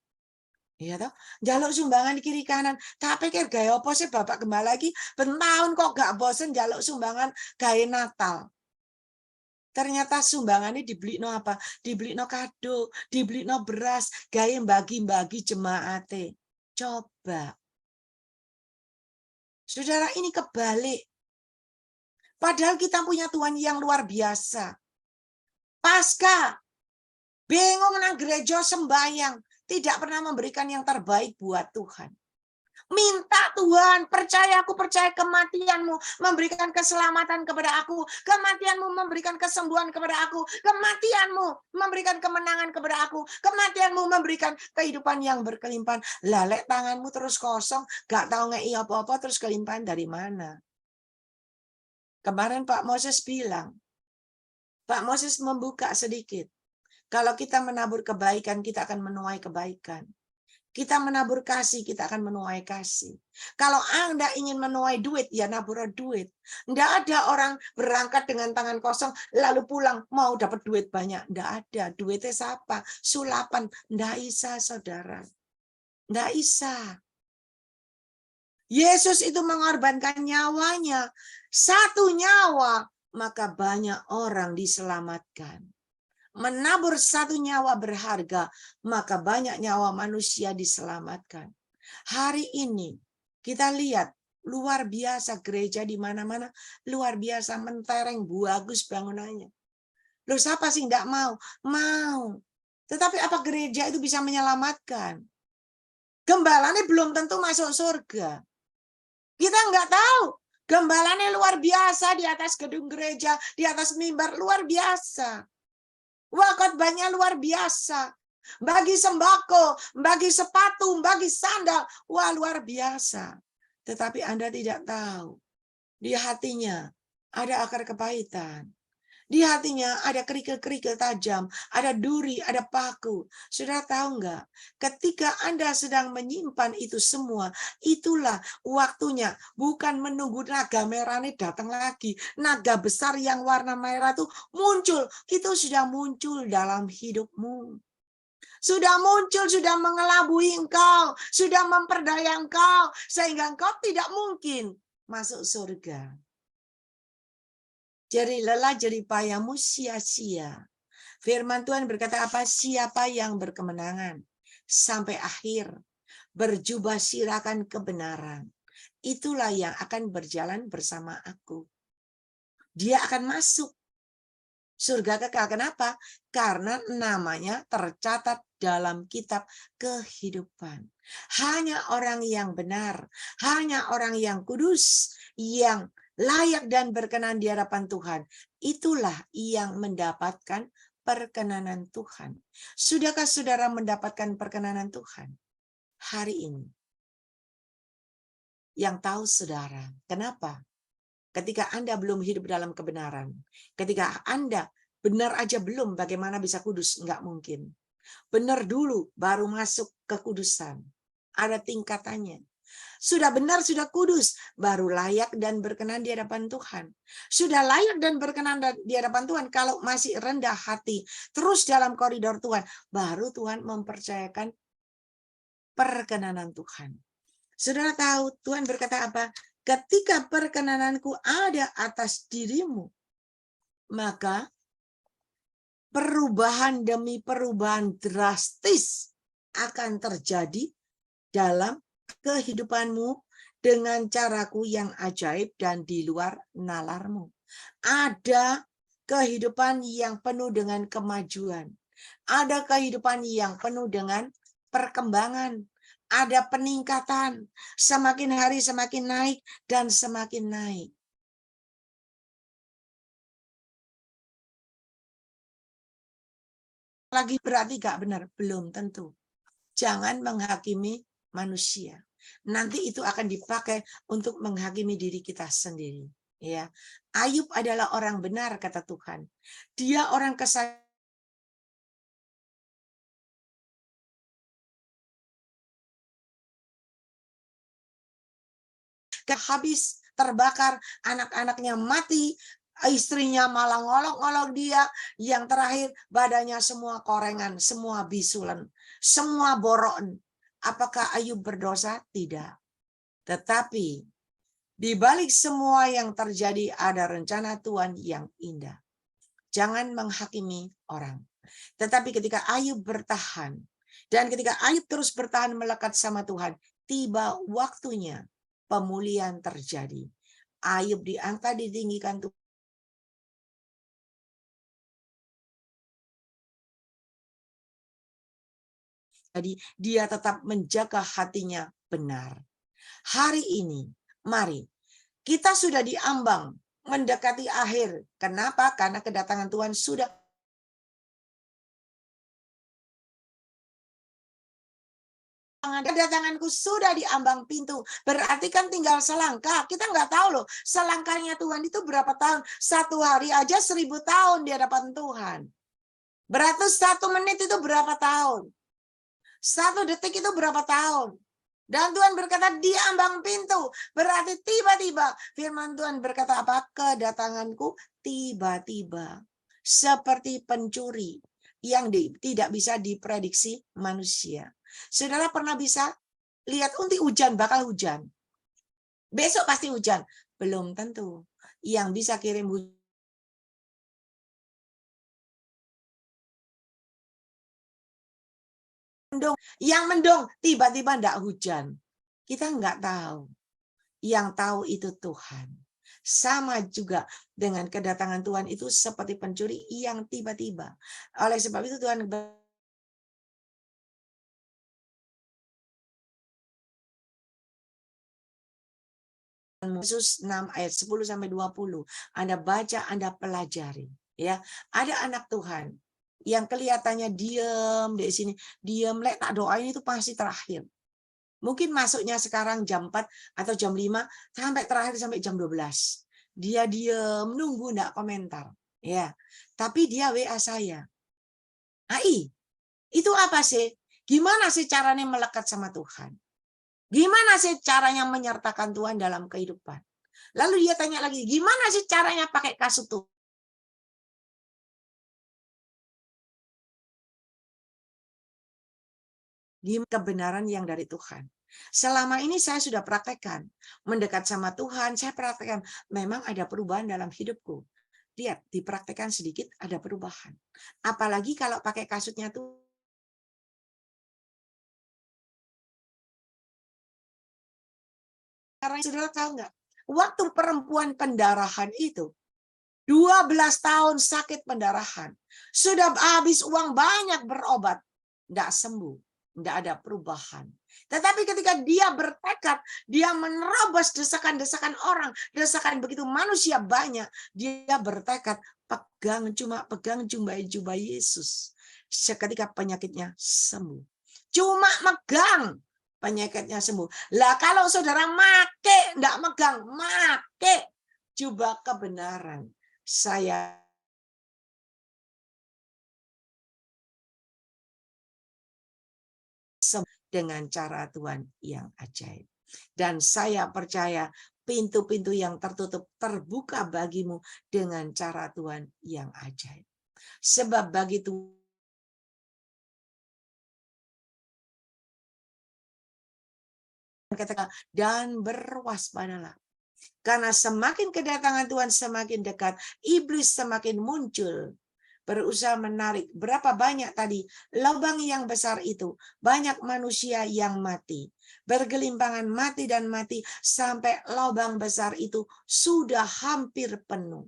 Iya toh, jaluk sumbangan di kiri kanan. Tak pikir gaya apa sih Bapak Gembala lagi, bentahun kok gak bosen jaluk sumbangan gaya Natal. Ternyata sumbangannya dibeli no apa? Dibeli no kado, dibeli no beras, gaya bagi-bagi jemaate. Coba. Saudara, ini kebalik. Padahal kita punya Tuhan yang luar biasa. Pasca, bingung nang gereja sembahyang, tidak pernah memberikan yang terbaik buat Tuhan. Minta Tuhan, percaya kematianmu memberikan keselamatan kepada aku, kematianmu memberikan kesembuhan kepada aku, kematianmu memberikan kemenangan kepada aku, kematianmu memberikan kehidupan yang berkelimpahan. Lalek tanganmu terus kosong, gak tahu ngei apa-apa, terus kelimpahan dari mana? Kemarin Pak Moses bilang, Pak Moses membuka sedikit. Kalau kita menabur kebaikan, kita akan menuai kebaikan. Kita menabur kasih, kita akan menuai kasih. Kalau Anda ingin menuai duit, ya nabur duit. Tidak ada orang berangkat dengan tangan kosong, lalu pulang, mau dapat duit banyak. Tidak ada. Duitnya siapa? Sulapan. Tidak bisa, saudara. Tidak bisa. Yesus itu mengorbankan nyawanya. 1 nyawa, maka banyak orang diselamatkan. menabur satu nyawa berharga, maka banyak nyawa manusia diselamatkan. Hari ini kita lihat luar biasa gereja di mana-mana, luar biasa mentereng, bagus bangunannya. Loh, siapa sih nggak mau? Mau. Tetapi apa gereja itu bisa menyelamatkan? Gembalanya belum tentu masuk surga. Kita nggak tahu. Gembalanya luar biasa di atas gedung gereja, di atas mimbar luar biasa. Wah, khotbahnya luar biasa. Bagi sembako, bagi sepatu, bagi sandal. Wah, luar biasa. Tetapi Anda tidak tahu. Di hatinya ada akar kepahitan. Di hatinya ada kerikil-kerikil tajam, ada duri, ada paku. Saudara tahu nggak? Ketika Anda sedang menyimpan itu semua, itulah waktunya. Bukan menunggu naga merah ini datang lagi. Naga besar yang warna merah itu muncul. Itu sudah muncul dalam hidupmu. Sudah muncul, sudah mengelabui engkau, sudah memperdaya engkau, sehingga engkau tidak mungkin masuk surga. Jadi lelah, jadi payamu sia-sia. Firman Tuhan berkata apa? Siapa yang berkemenangan sampai akhir, berjubah sirakan kebenaran, itulah yang akan berjalan bersama aku. Dia akan masuk surga kekal. Kenapa? Karena namanya tercatat dalam kitab kehidupan. Hanya orang yang benar, hanya orang yang kudus, yang layak dan berkenan di hadapan Tuhan, itulah yang mendapatkan perkenanan Tuhan. Sudahkah saudara mendapatkan perkenanan Tuhan hari ini? Yang tahu saudara, kenapa? Ketika Anda belum hidup dalam kebenaran, ketika Anda benar aja belum, bagaimana bisa kudus? Enggak mungkin. Benar dulu, baru masuk ke kudusan. Ada tingkatannya. Sudah benar, sudah kudus, baru layak dan berkenan di hadapan Tuhan. Sudah layak dan berkenan di hadapan Tuhan, kalau masih rendah hati, terus dalam koridor Tuhan, baru Tuhan mempercayakan perkenanan Tuhan. Saudara tahu, Tuhan berkata apa? Ketika perkenananku ada atas dirimu, maka perubahan demi perubahan drastis akan terjadi dalam kehidupanmu dengan caraku yang ajaib dan di luar nalarmu. Ada kehidupan yang penuh dengan kemajuan. Ada kehidupan yang penuh dengan perkembangan. Ada peningkatan. Semakin hari semakin naik dan semakin naik. Lagi berarti gak benar? Belum tentu. Jangan menghakimi manusia. Nanti itu akan dipakai untuk menghakimi diri kita sendiri. Ya, Ayub adalah orang benar kata Tuhan. Dia orang kesayangan. Habis terbakar, anak-anaknya mati, istrinya malah ngolok-ngolok dia, yang terakhir badannya semua korengan, semua bisulan, semua boron. Apakah Ayub berdosa? Tidak. Tetapi di balik semua yang terjadi ada rencana Tuhan yang indah. Jangan menghakimi orang. Tetapi ketika Ayub bertahan, dan ketika Ayub terus bertahan melekat sama Tuhan, tiba waktunya pemulihan terjadi. Ayub diangkat, ditinggikan Tuhan. Jadi dia tetap menjaga hatinya benar. Hari ini, mari, kita sudah diambang mendekati akhir. Kenapa? Karena kedatangan Tuhan sudah. Kedatanganku sudah diambang pintu. Berarti kan tinggal selangkah. Kita nggak tahu loh, selangkahnya Tuhan itu berapa tahun. Satu hari aja 1000 tahun di hadapan Tuhan. Berarti 1 menit itu berapa tahun? 1 detik itu berapa tahun? Dan Tuhan berkata, dia ambang pintu. Berarti tiba-tiba firman Tuhan berkata apa? Kedatanganku tiba-tiba. Seperti pencuri yang tidak bisa diprediksi manusia. Saudara pernah bisa lihat hujan, bakal hujan. Besok pasti hujan. Belum tentu. Yang bisa kirim hujan Yang mendung tiba-tiba enggak hujan. Kita enggak tahu. Yang tahu itu Tuhan. Sama juga dengan kedatangan Tuhan itu seperti pencuri yang tiba-tiba. Oleh sebab itu Tuhan Yesus 6 ayat 10 sampai 20. Anda baca, Anda pelajari, ya. Ada anak Tuhan yang kelihatannya diam di sini, diam, lek tak doain itu pasti terakhir. Mungkin masuknya sekarang jam 4 atau jam 5 sampai terakhir sampai jam 12. Dia diam, nunggu enggak komentar, ya. Tapi dia WA saya. Ai, itu apa sih? Gimana sih caranya melekat sama Tuhan? Gimana sih caranya menyertakan Tuhan dalam kehidupan? Lalu dia tanya lagi, gimana sih caranya pakai kasut Tuhan? Di kebenaran yang dari Tuhan. Selama ini saya sudah praktekkan. Mendekat sama Tuhan, saya praktekkan. Memang ada perubahan dalam hidupku. Lihat, dipraktekkan sedikit, ada perubahan. Apalagi kalau pakai kasutnya tuh. Karena saudara tahu nggak? Waktu perempuan pendarahan itu, 12 tahun sakit pendarahan. Sudah habis uang banyak berobat. Nggak sembuh. Nggak ada perubahan. Tetapi ketika dia bertekad, dia menerobos desakan-desakan orang, desakan begitu manusia banyak, dia bertekad pegang jubah Yesus. Seketika penyakitnya sembuh. Cuma megang penyakitnya sembuh. Lah kalau saudara nggak megang, make jubah kebenaran. Saya dengan cara Tuhan yang ajaib. Dan saya percaya pintu-pintu yang tertutup terbuka bagimu dengan cara Tuhan yang ajaib. Sebab bagi Tuhan katakan, dan berwaspadalah. Karena semakin kedatangan Tuhan semakin dekat, iblis semakin muncul. Berusaha menarik. Berapa banyak tadi lubang yang besar itu. Banyak manusia yang mati. Bergelimpangan mati dan mati sampai lubang besar itu sudah hampir penuh.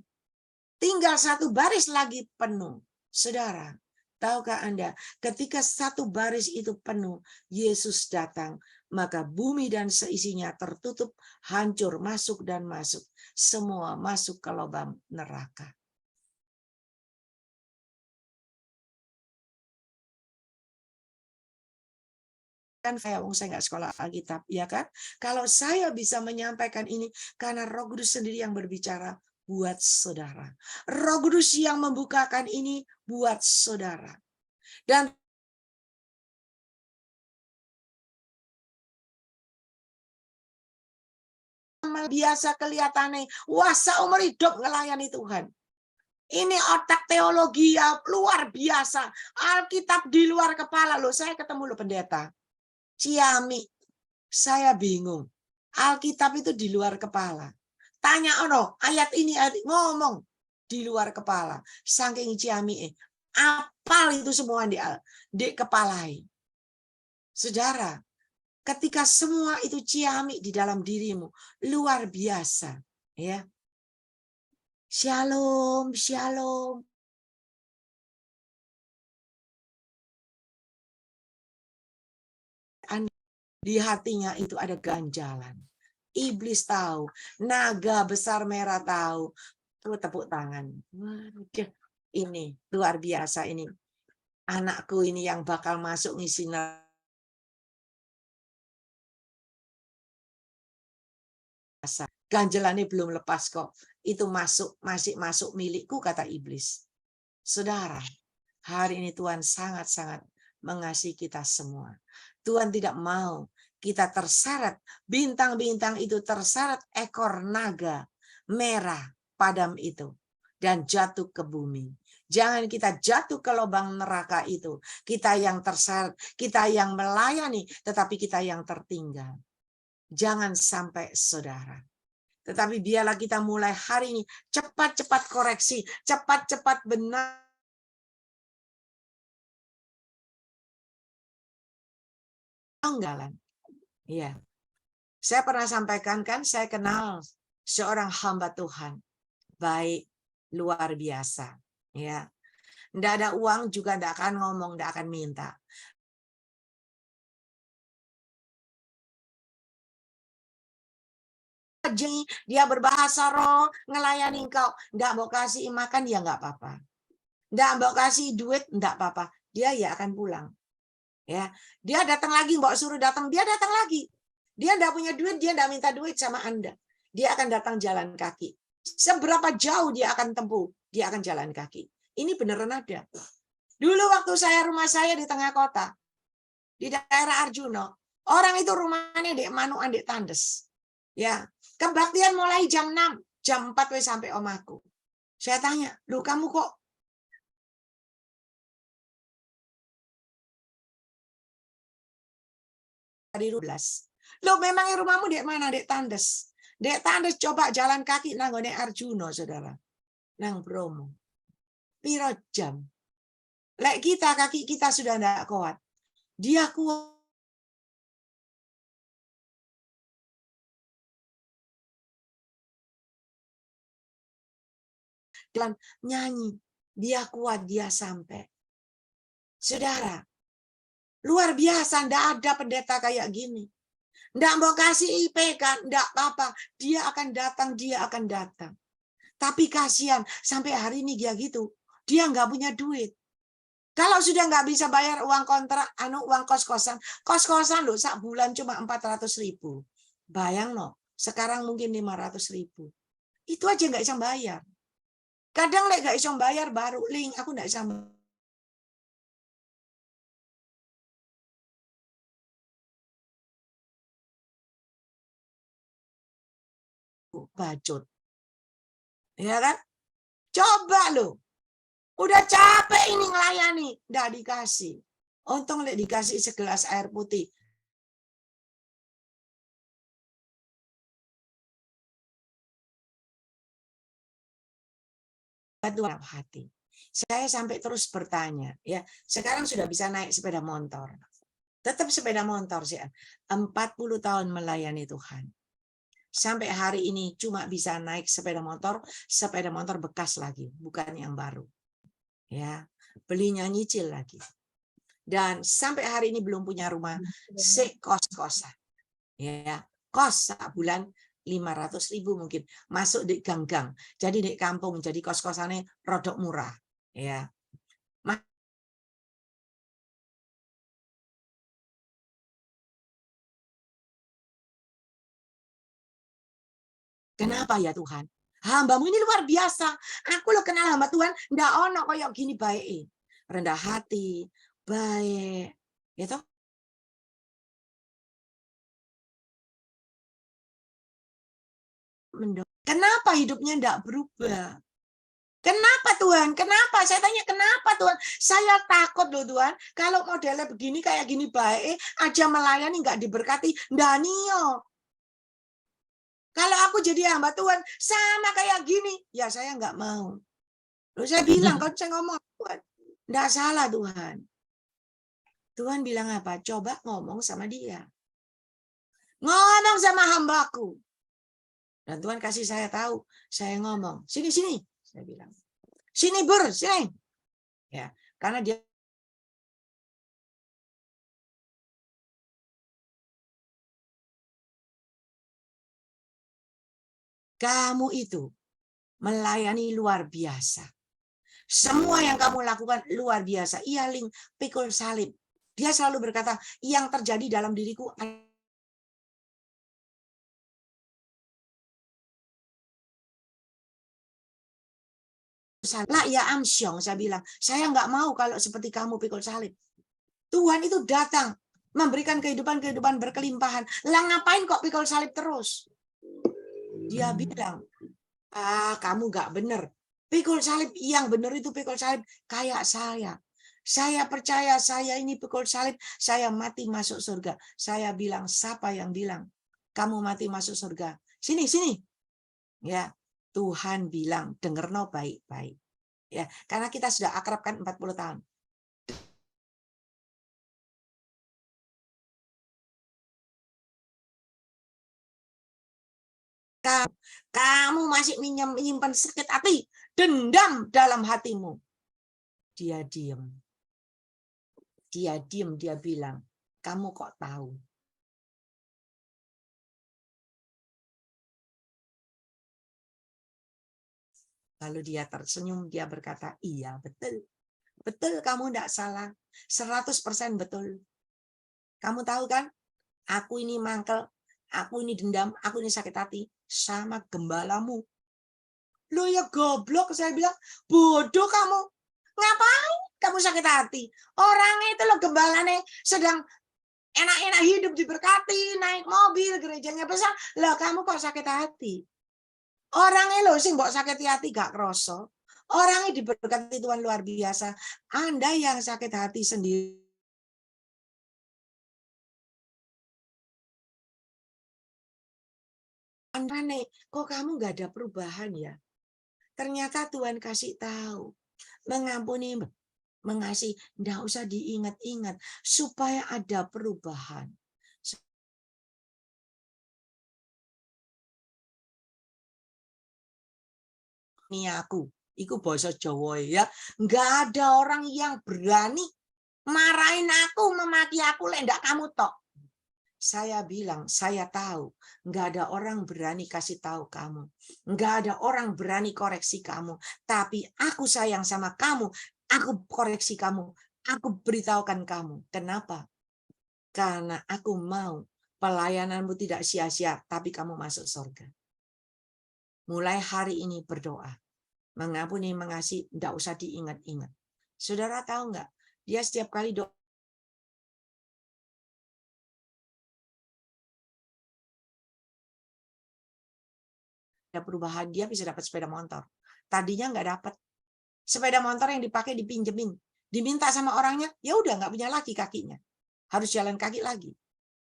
Tinggal satu baris lagi penuh. Saudara, tahukah Anda, ketika satu baris itu penuh, Yesus datang, maka bumi dan seisinya tertutup, hancur, masuk dan masuk. Semua masuk ke lubang neraka. Kan saya nggak sekolah Alkitab, ya kan? Kalau saya bisa menyampaikan ini karena Roh Kudus sendiri yang berbicara buat saudara. Roh Kudus yang membukakan ini buat saudara. Dan biasa kelihatannya, wah seumur hidup ngelayani Tuhan. Ini otak teologi yang luar biasa. Alkitab di luar kepala loh. Saya ketemu loh pendeta. Ciami, saya bingung. Alkitab itu di luar kepala. Tanya ayat ini ngomong di luar kepala. Saking Ciami, apal itu semua di kepalai. Saudara, ketika semua itu ciami di dalam dirimu, luar biasa, ya. Shalom, shalom. Di hatinya itu ada ganjalan. Iblis tahu, naga besar merah tahu. Tepuk tangan. Waduh, ini luar biasa ini. Anakku ini yang bakal masuk ngisi neraka. Ganjalannya belum lepas kok. Itu masih masuk milikku, kata iblis. Saudara, hari ini Tuhan sangat-sangat mengasihi kita semua. Tuhan tidak mau kita terseret, bintang-bintang itu terseret ekor naga merah padam itu dan jatuh ke bumi. Jangan kita jatuh ke lubang neraka itu. Kita yang terseret, kita yang melayani, tetapi kita yang tertinggal. Jangan sampai saudara. Tetapi biarlah kita mulai hari ini cepat-cepat koreksi, cepat-cepat benar. Jalan. Iya. Saya pernah sampaikan kan, saya kenal seorang hamba Tuhan, baik luar biasa. Ya, nggak ada uang juga nggak akan ngomong, nggak akan minta. Dia berbahasa roh, ngelayani engkau, nggak mau kasih makan dia nggak apa-apa, nggak mau kasih duit nggak apa-apa, dia ya akan pulang. Ya, dia datang lagi, mbok suruh datang, dia datang lagi. Dia nggak punya duit, dia nggak minta duit sama Anda. Dia akan datang jalan kaki. Seberapa jauh dia akan tempuh, dia akan jalan kaki. Ini beneran ada. Dulu waktu rumah saya di tengah kota, di daerah Arjuno, orang itu rumahnya di Manuan, di Tandes. Ya, kebaktian mulai jam 6, jam 4 sampai omaku. Saya tanya, "Lu kamu kok di 12? Lo memang rumahmu di mana? Di Tandes. Di Tandes coba jalan kaki nanggone Arjuno, saudara. Nang Bromo. Piro jam. Lek kita, kaki kita sudah tidak kuat. Dia kuat. Dan nyanyi. Dia kuat, dia sampai. Saudara, luar biasa. Tidak ada pendeta kayak gini. Tidak mau kasih IPK, tidak apa-apa. Dia akan datang, dia akan datang. Tapi kasihan, sampai hari ini dia gitu. Dia nggak punya duit. Kalau sudah nggak bisa bayar uang kontrak, uang kos-kosan loh, sak bulan cuma 400.000. Bayang no, sekarang mungkin 500.000. Itu aja nggak bisa bayar. Kadang nggak bisa bayar baru link, aku nggak bisa bacot. Ya kan? Coba loh. Udah capek ini ngelayani, nggak dikasih. Untung dikasih segelas air putih. Dalam hati. Saya sampai terus bertanya, ya. Sekarang sudah bisa naik sepeda motor. Tetap sepeda motor sih. 40 tahun melayani Tuhan. Sampai hari ini cuma bisa naik sepeda motor bekas lagi, bukan yang baru. Ya, belinya nyicil lagi. Dan sampai hari ini belum punya rumah, kos-kosan. Ya, kos bulan 500.000 mungkin, masuk di gang-gang. Jadi di kampung, jadi kos-kosannya rodok murah. Ya. Kenapa ya Tuhan? Hambamu ini luar biasa. Aku lo kenal hamba Tuhan, ndak ono kayak gini baik. Rendah hati, baik. Gitu. Kenapa hidupnya ndak berubah? Kenapa Tuhan? Kenapa? Saya tanya kenapa Tuhan? Saya takut loh Tuhan. Kalau modelnya begini kayak gini baik, aja melayani nggak diberkati. Danio. Kalau aku jadi hamba Tuhan sama kayak gini, ya saya nggak mau. Lalu saya bilang, kalau saya ngomong Tuhan, nggak salah Tuhan. Tuhan bilang apa? Coba ngomong sama dia. Ngomong sama hambaku. Dan Tuhan kasih saya tahu. Saya ngomong, sini. Saya bilang, sini Bur, sini. Ya, karena dia kamu itu melayani luar biasa. Semua yang kamu lakukan luar biasa. Ia link pikul salib. Dia selalu berkata, yang terjadi dalam diriku lah ya Amsyong, saya bilang, saya nggak mau kalau seperti kamu pikul salib. Tuhan itu datang memberikan kehidupan berkelimpahan. Lah ngapain kok pikul salib terus? Dia bilang, kamu nggak bener. Pikul salib yang bener itu pikul salib kayak saya. Saya percaya saya ini pikul salib, saya mati masuk surga. Saya bilang, siapa yang bilang kamu mati masuk surga? Sini. Ya, Tuhan bilang, denger no baik-baik. Ya, karena kita sudah akrab kan 40 tahun. Kamu masih menyimpan sakit hati, dendam dalam hatimu. Dia diam. Dia bilang, kamu kok tahu? Lalu dia tersenyum, dia berkata, iya betul. Betul, kamu tidak salah. 100% betul. Kamu tahu kan, aku ini mangkel, aku ini dendam, aku ini sakit hati, sama gembalamu. Loh ya goblok, saya bilang, bodoh kamu. Ngapain kamu sakit hati? Orangnya itu loh gembalanya sedang enak-enak hidup diberkati, naik mobil, gerejanya besar. Lah kamu kok sakit hati? Orangnya loh sing mbok sakit hati gak kroso. Orangnya diberkati Tuhan luar biasa. Anda yang sakit hati sendiri. Aneh, kok kamu gak ada perubahan ya? Ternyata Tuhan kasih tahu. Mengampuni, mengasihi, enggak usah diingat-ingat supaya ada perubahan. Ini aku, iku basa Jawa ya. Enggak ada orang yang berani marahin aku, memaki aku, lek ndak kamu tok. Saya bilang, saya tahu, enggak ada orang berani kasih tahu kamu. Enggak ada orang berani koreksi kamu. Tapi aku sayang sama kamu, aku koreksi kamu, aku beritahukan kamu. Kenapa? Karena aku mau pelayananmu tidak sia-sia, tapi kamu masuk surga. Mulai hari ini berdoa. Mengampuni, mengasihi, tidak usah diingat-ingat. Saudara tahu nggak? Dia setiap kali doa. Ada perubahan, dia bisa dapat sepeda motor. Tadinya nggak dapat. Sepeda motor yang dipakai dipinjemin. Diminta sama orangnya, ya udah nggak punya lagi kakinya. Harus jalan kaki lagi.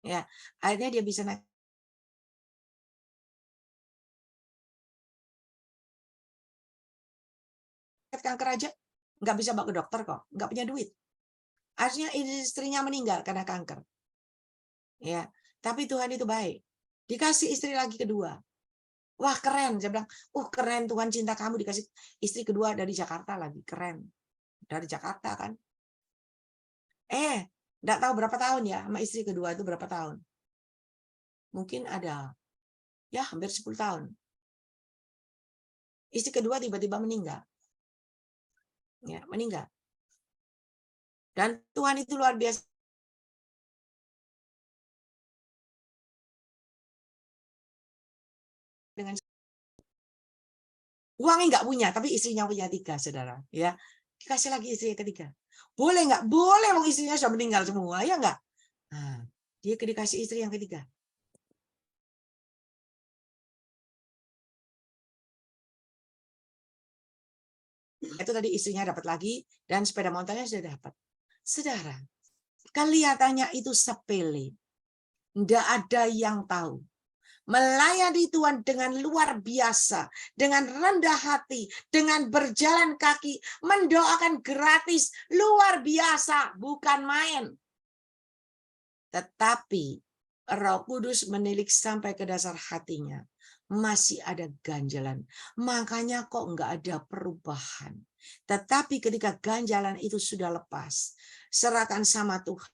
Ya, akhirnya dia bisa naik. Kanker aja nggak bisa bawa ke dokter kok, nggak punya duit. Akhirnya istrinya meninggal karena kanker. Ya, tapi Tuhan itu baik. Dikasih istri lagi kedua. Wah keren, saya bilang, keren Tuhan cinta kamu dikasih istri kedua dari Jakarta lagi, keren. Dari Jakarta kan. Enggak tahu berapa tahun ya sama istri kedua itu berapa tahun. Mungkin ada ya hampir 10 tahun. Istri kedua tiba-tiba meninggal. Ya, meninggal. Dan Tuhan itu luar biasa. Dengan uangnya nggak punya, tapi istrinya punya 3, saudara. Ya, dikasih lagi istri ketiga. Boleh nggak? Boleh, mau istrinya sudah meninggal semua, ya nggak? Nah, dia dikasih istri yang ketiga. Itu tadi istrinya dapat lagi dan sepeda motornya sudah dapat. Saudara, kelihatannya itu sepele. Tidak ada yang tahu. Melayani Tuhan dengan luar biasa, dengan rendah hati, dengan berjalan kaki, mendoakan gratis, luar biasa, bukan main. Tetapi Roh Kudus menilik sampai ke dasar hatinya. Masih ada ganjalan. Makanya kok enggak ada perubahan. Tetapi ketika ganjalan itu sudah lepas, serahkan sama Tuhan.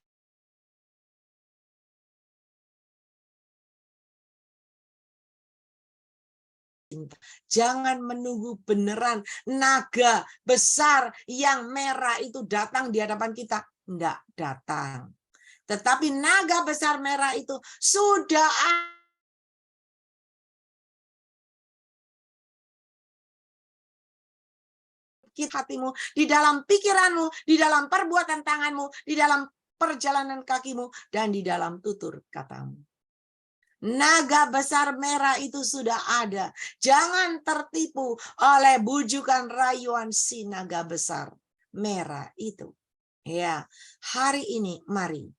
Jangan menunggu beneran naga besar yang merah itu datang di hadapan kita. Enggak datang. Tetapi naga besar merah itu sudah hatimu, di dalam pikiranmu, di dalam perbuatan tanganmu, di dalam perjalanan kakimu, dan di dalam tutur katamu. Naga besar merah itu sudah ada. Jangan tertipu oleh bujukan rayuan si naga besar merah itu. Ya, hari ini mari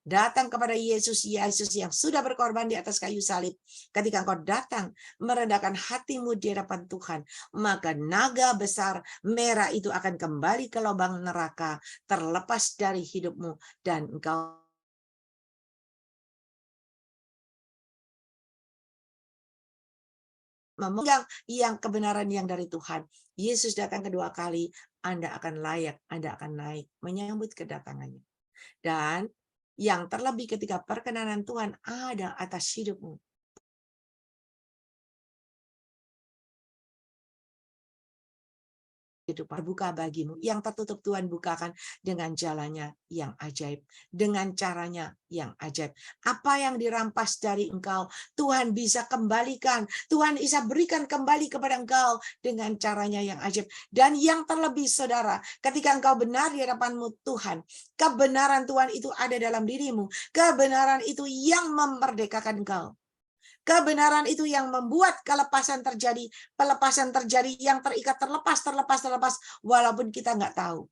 datang kepada Yesus yang sudah berkorban di atas kayu salib. Ketika engkau datang merendahkan hatimu di hadapan Tuhan, maka naga besar merah itu akan kembali ke lubang neraka, terlepas dari hidupmu, dan engkau memegang yang kebenaran yang dari Tuhan, Yesus datang kedua kali, Anda akan layak, Anda akan naik menyambut kedatangannya. Dan yang terlebih ketika perkenanan Tuhan ada atas hidupmu, itu terbuka bagimu. Yang tertutup Tuhan bukakan dengan jalannya yang ajaib, dengan caranya yang ajaib. Apa yang dirampas dari engkau, Tuhan bisa kembalikan, Tuhan bisa berikan kembali kepada engkau dengan caranya yang ajaib. Dan yang terlebih saudara, ketika engkau benar di hadapanmu Tuhan, kebenaran Tuhan itu ada dalam dirimu, kebenaran itu yang memerdekakan engkau. Kebenaran itu yang membuat pelepasan terjadi, yang terikat terlepas, walaupun kita nggak tahu.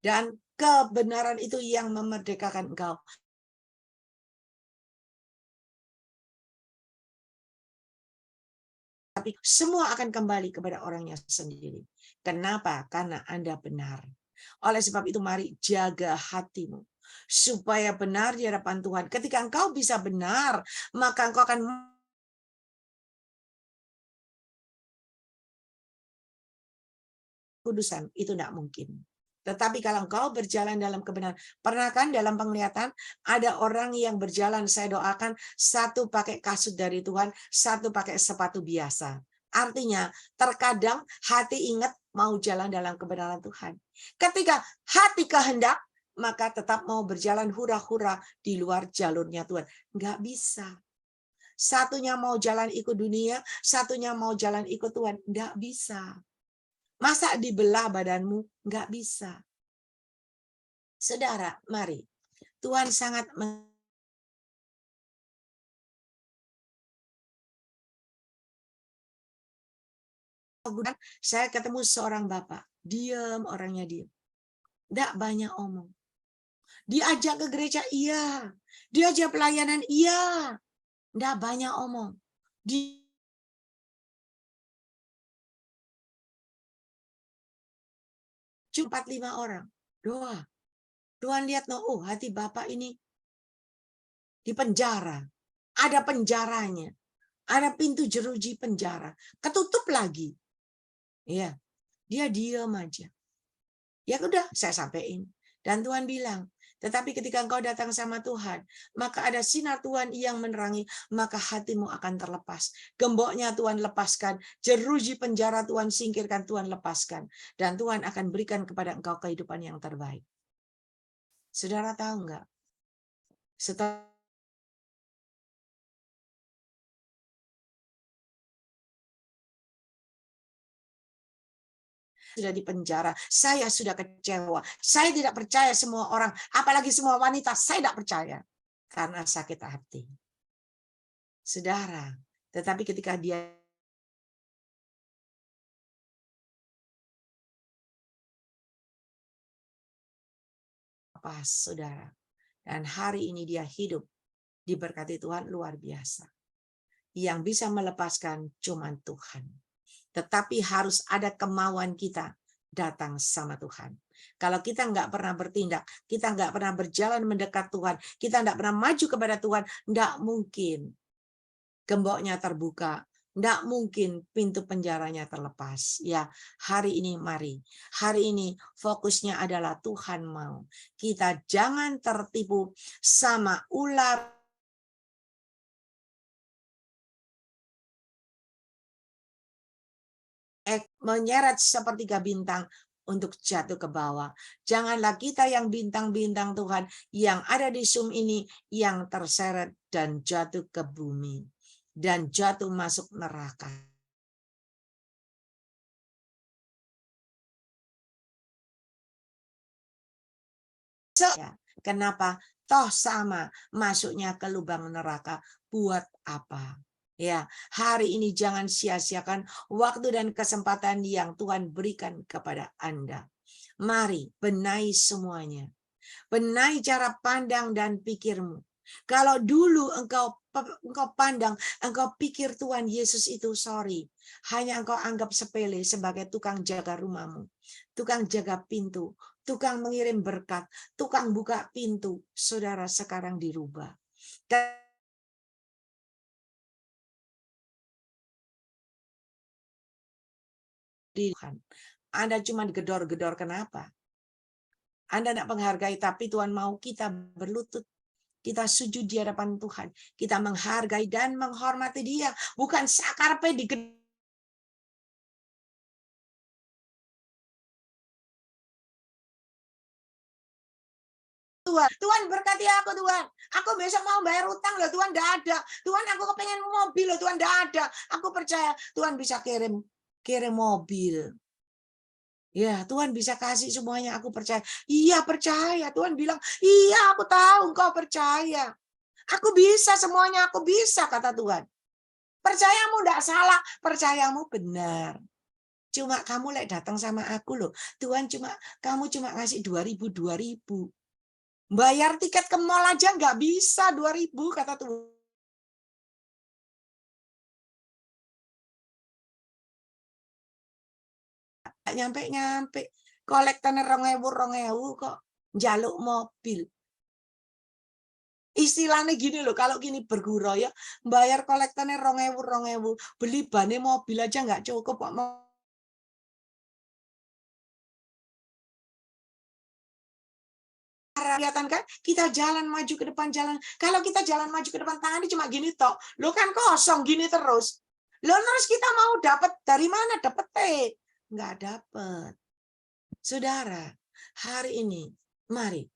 Dan kebenaran itu yang memerdekakan engkau. Tapi semua akan kembali kepada orangnya sendiri. Kenapa? Karena Anda benar. Oleh sebab itu mari jaga hatimu. Supaya benar di hadapan Tuhan. Ketika engkau bisa benar, maka engkau akan kudusan, itu tidak mungkin. Tetapi kalau engkau berjalan dalam kebenaran, pernah kan dalam penglihatan ada orang yang berjalan, saya doakan, satu pakai kasut dari Tuhan, satu pakai sepatu biasa. Artinya terkadang hati ingat mau jalan dalam kebenaran Tuhan. Ketika hati kehendak, maka tetap mau berjalan hura-hura di luar jalurnya Tuhan. Nggak bisa. Satunya mau jalan ikut dunia, satunya mau jalan ikut Tuhan. Nggak bisa. Masa dibelah badanmu? Nggak bisa. Saudara, mari. Tuhan sangat saya ketemu seorang bapak. Diam, orangnya diam. Nggak banyak omong. Diajak ke gereja, iya. Diajak pelayanan, iya. Nggak banyak omong. Di 4-5 orang. Doa. Tuhan lihat, oh hati bapak ini di penjara. Ada penjaranya. Ada pintu jeruji penjara. Ketutup lagi. Ya, dia diam aja. Ya udah, saya sampaikan. Dan Tuhan bilang, tetapi ketika engkau datang sama Tuhan, maka ada sinar Tuhan yang menerangi, maka hatimu akan terlepas. Gemboknya Tuhan lepaskan, jeruji penjara Tuhan singkirkan, Tuhan lepaskan. Dan Tuhan akan berikan kepada engkau kehidupan yang terbaik. Saudara tahu enggak? Setelah sudah di penjara, saya sudah kecewa. Saya tidak percaya semua orang, apalagi semua wanita, saya tidak percaya. Karena sakit hati. Saudara, tetapi ketika dia pas, saudara, dan hari ini dia hidup, diberkati Tuhan luar biasa. Yang bisa melepaskan cuma Tuhan. Tetapi harus ada kemauan kita datang sama Tuhan. Kalau kita nggak pernah bertindak, kita nggak pernah berjalan mendekat Tuhan, kita nggak pernah maju kepada Tuhan, nggak mungkin gemboknya terbuka, nggak mungkin pintu penjaranya terlepas. Ya, hari ini mari. Hari ini fokusnya adalah Tuhan mau. Kita jangan tertipu sama ular menyeret sepertiga bintang untuk jatuh ke bawah. Janganlah kita yang bintang-bintang Tuhan yang ada di Zoom ini yang terseret dan jatuh ke bumi dan jatuh masuk neraka. Kenapa? Toh sama masuknya ke lubang neraka. Buat apa? Ya, hari ini jangan sia-siakan waktu dan kesempatan yang Tuhan berikan kepada Anda. Mari benahi semuanya. Benahi cara pandang dan pikirmu. Kalau dulu engkau pandang, engkau pikir Tuhan Yesus itu hanya engkau anggap sepele sebagai tukang jaga rumahmu, tukang jaga pintu, tukang mengirim berkat, tukang buka pintu. Saudara, sekarang dirubah. berdiri. Anda cuma gedor-gedor, kenapa? Anda tidak menghargai, tapi Tuhan mau kita berlutut. Kita sujud di hadapan Tuhan. Kita menghargai dan menghormati Dia. Bukan sakarpe di Tuhan berkati aku, Tuhan. Aku besok mau bayar utang loh, Tuhan, tidak ada. Tuhan, aku kepengen mobil loh, Tuhan, tidak ada. Aku percaya Tuhan bisa kirim mobil. Ya, Tuhan bisa kasih semuanya, aku percaya. Iya, percaya. Tuhan bilang, iya, aku tahu engkau percaya. Aku bisa semuanya, aku bisa, kata Tuhan. Percayamu tidak salah, percayamu benar. Cuma kamu datang sama aku loh. Tuhan kamu cuma ngasih 2.000. Bayar tiket ke mall aja nggak bisa 2.000, kata Tuhan. Nyampe kolektane 2.000 kok njaluk mobil. Istilahnya gini loh, kalau gini bergurau ya, bayar kolektane 2.000, beli bane mobil aja nggak cukup kok. Kelihatan kan, kita jalan maju ke depan jalan. Kalau kita jalan maju ke depan, tangannya cuma gini toh, lo kan kosong gini terus. Lo terus kita mau dapat dari mana? Dapat nggak dapat. Saudara, hari ini, mari.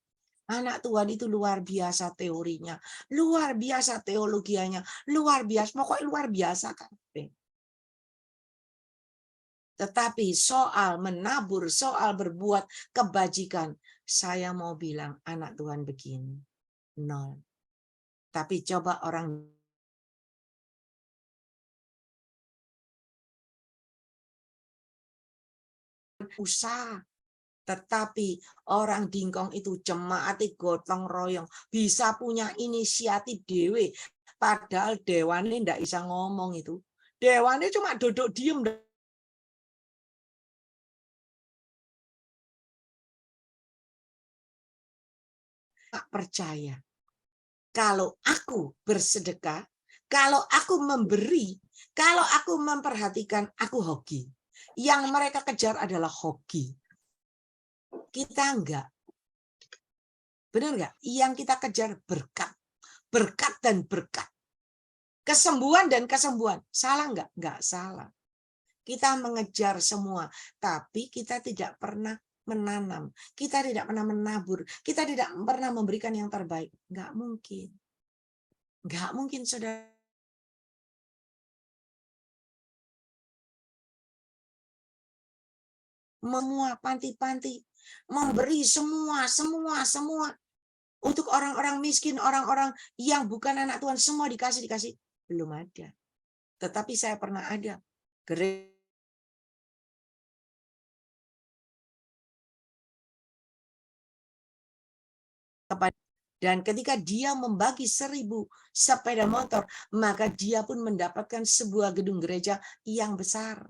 Anak Tuhan itu luar biasa teorinya, luar biasa teologianya, luar biasa, pokoknya luar biasa kan. Tetapi soal menabur, soal berbuat kebajikan, saya mau bilang anak Tuhan begini, nol. Tapi coba orang usaha, tetapi orang dingkong itu jemaati gotong royong, bisa punya inisiatif dewe, padahal dewane ndak bisa ngomong itu. Dewane cuma duduk diem. Tak percaya. Kalau aku bersedekah, kalau aku memberi, kalau aku memperhatikan, aku hoki. Yang mereka kejar adalah hoki. Kita enggak. Benar enggak? Yang kita kejar berkat. Berkat dan berkat. Kesembuhan dan kesembuhan. Salah enggak? Enggak salah. Kita mengejar semua, tapi kita tidak pernah menanam. Kita tidak pernah menabur. Kita tidak pernah memberikan yang terbaik. Enggak mungkin. Enggak mungkin, saudara. Semua panti-panti, memberi semua untuk orang-orang miskin, orang-orang yang bukan anak Tuhan, semua dikasih. Belum ada. Tetapi saya pernah ada gereja kepada, dan ketika dia membagi 1.000 sepeda motor, maka dia pun mendapatkan sebuah gedung gereja yang besar.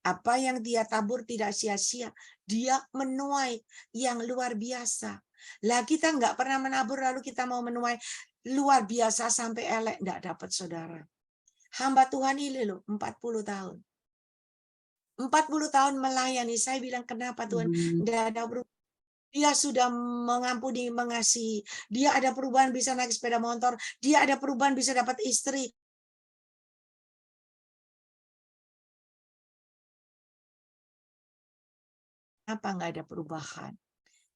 Apa yang dia tabur tidak sia-sia. Dia menuai yang luar biasa. Lah kita nggak pernah menabur lalu kita mau menuai luar biasa sampai elek, nggak dapat, saudara. Hamba Tuhan ini loh 40 tahun. 40 tahun melayani. Saya bilang, kenapa Tuhan? Nggak ada perubahan. Dia sudah mengampuni, mengasihi. Dia ada perubahan bisa naik sepeda motor. Dia ada perubahan bisa dapat istri. Kenapa nggak ada perubahan?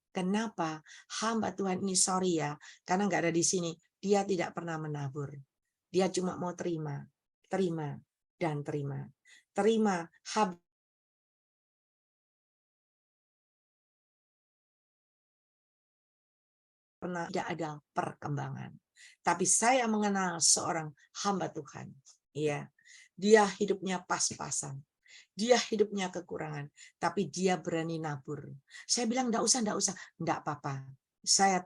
Kenapa hamba Tuhan ini, sorry ya, karena nggak ada di sini, dia tidak pernah menabur. Dia cuma mau terima, dan terima. Terima, pernah tidak ada perkembangan. Tapi saya mengenal seorang hamba Tuhan. Ya, dia hidupnya pas-pasan. Dia hidupnya kekurangan, tapi dia berani nabur. Saya bilang, enggak usah. Enggak apa-apa. Saya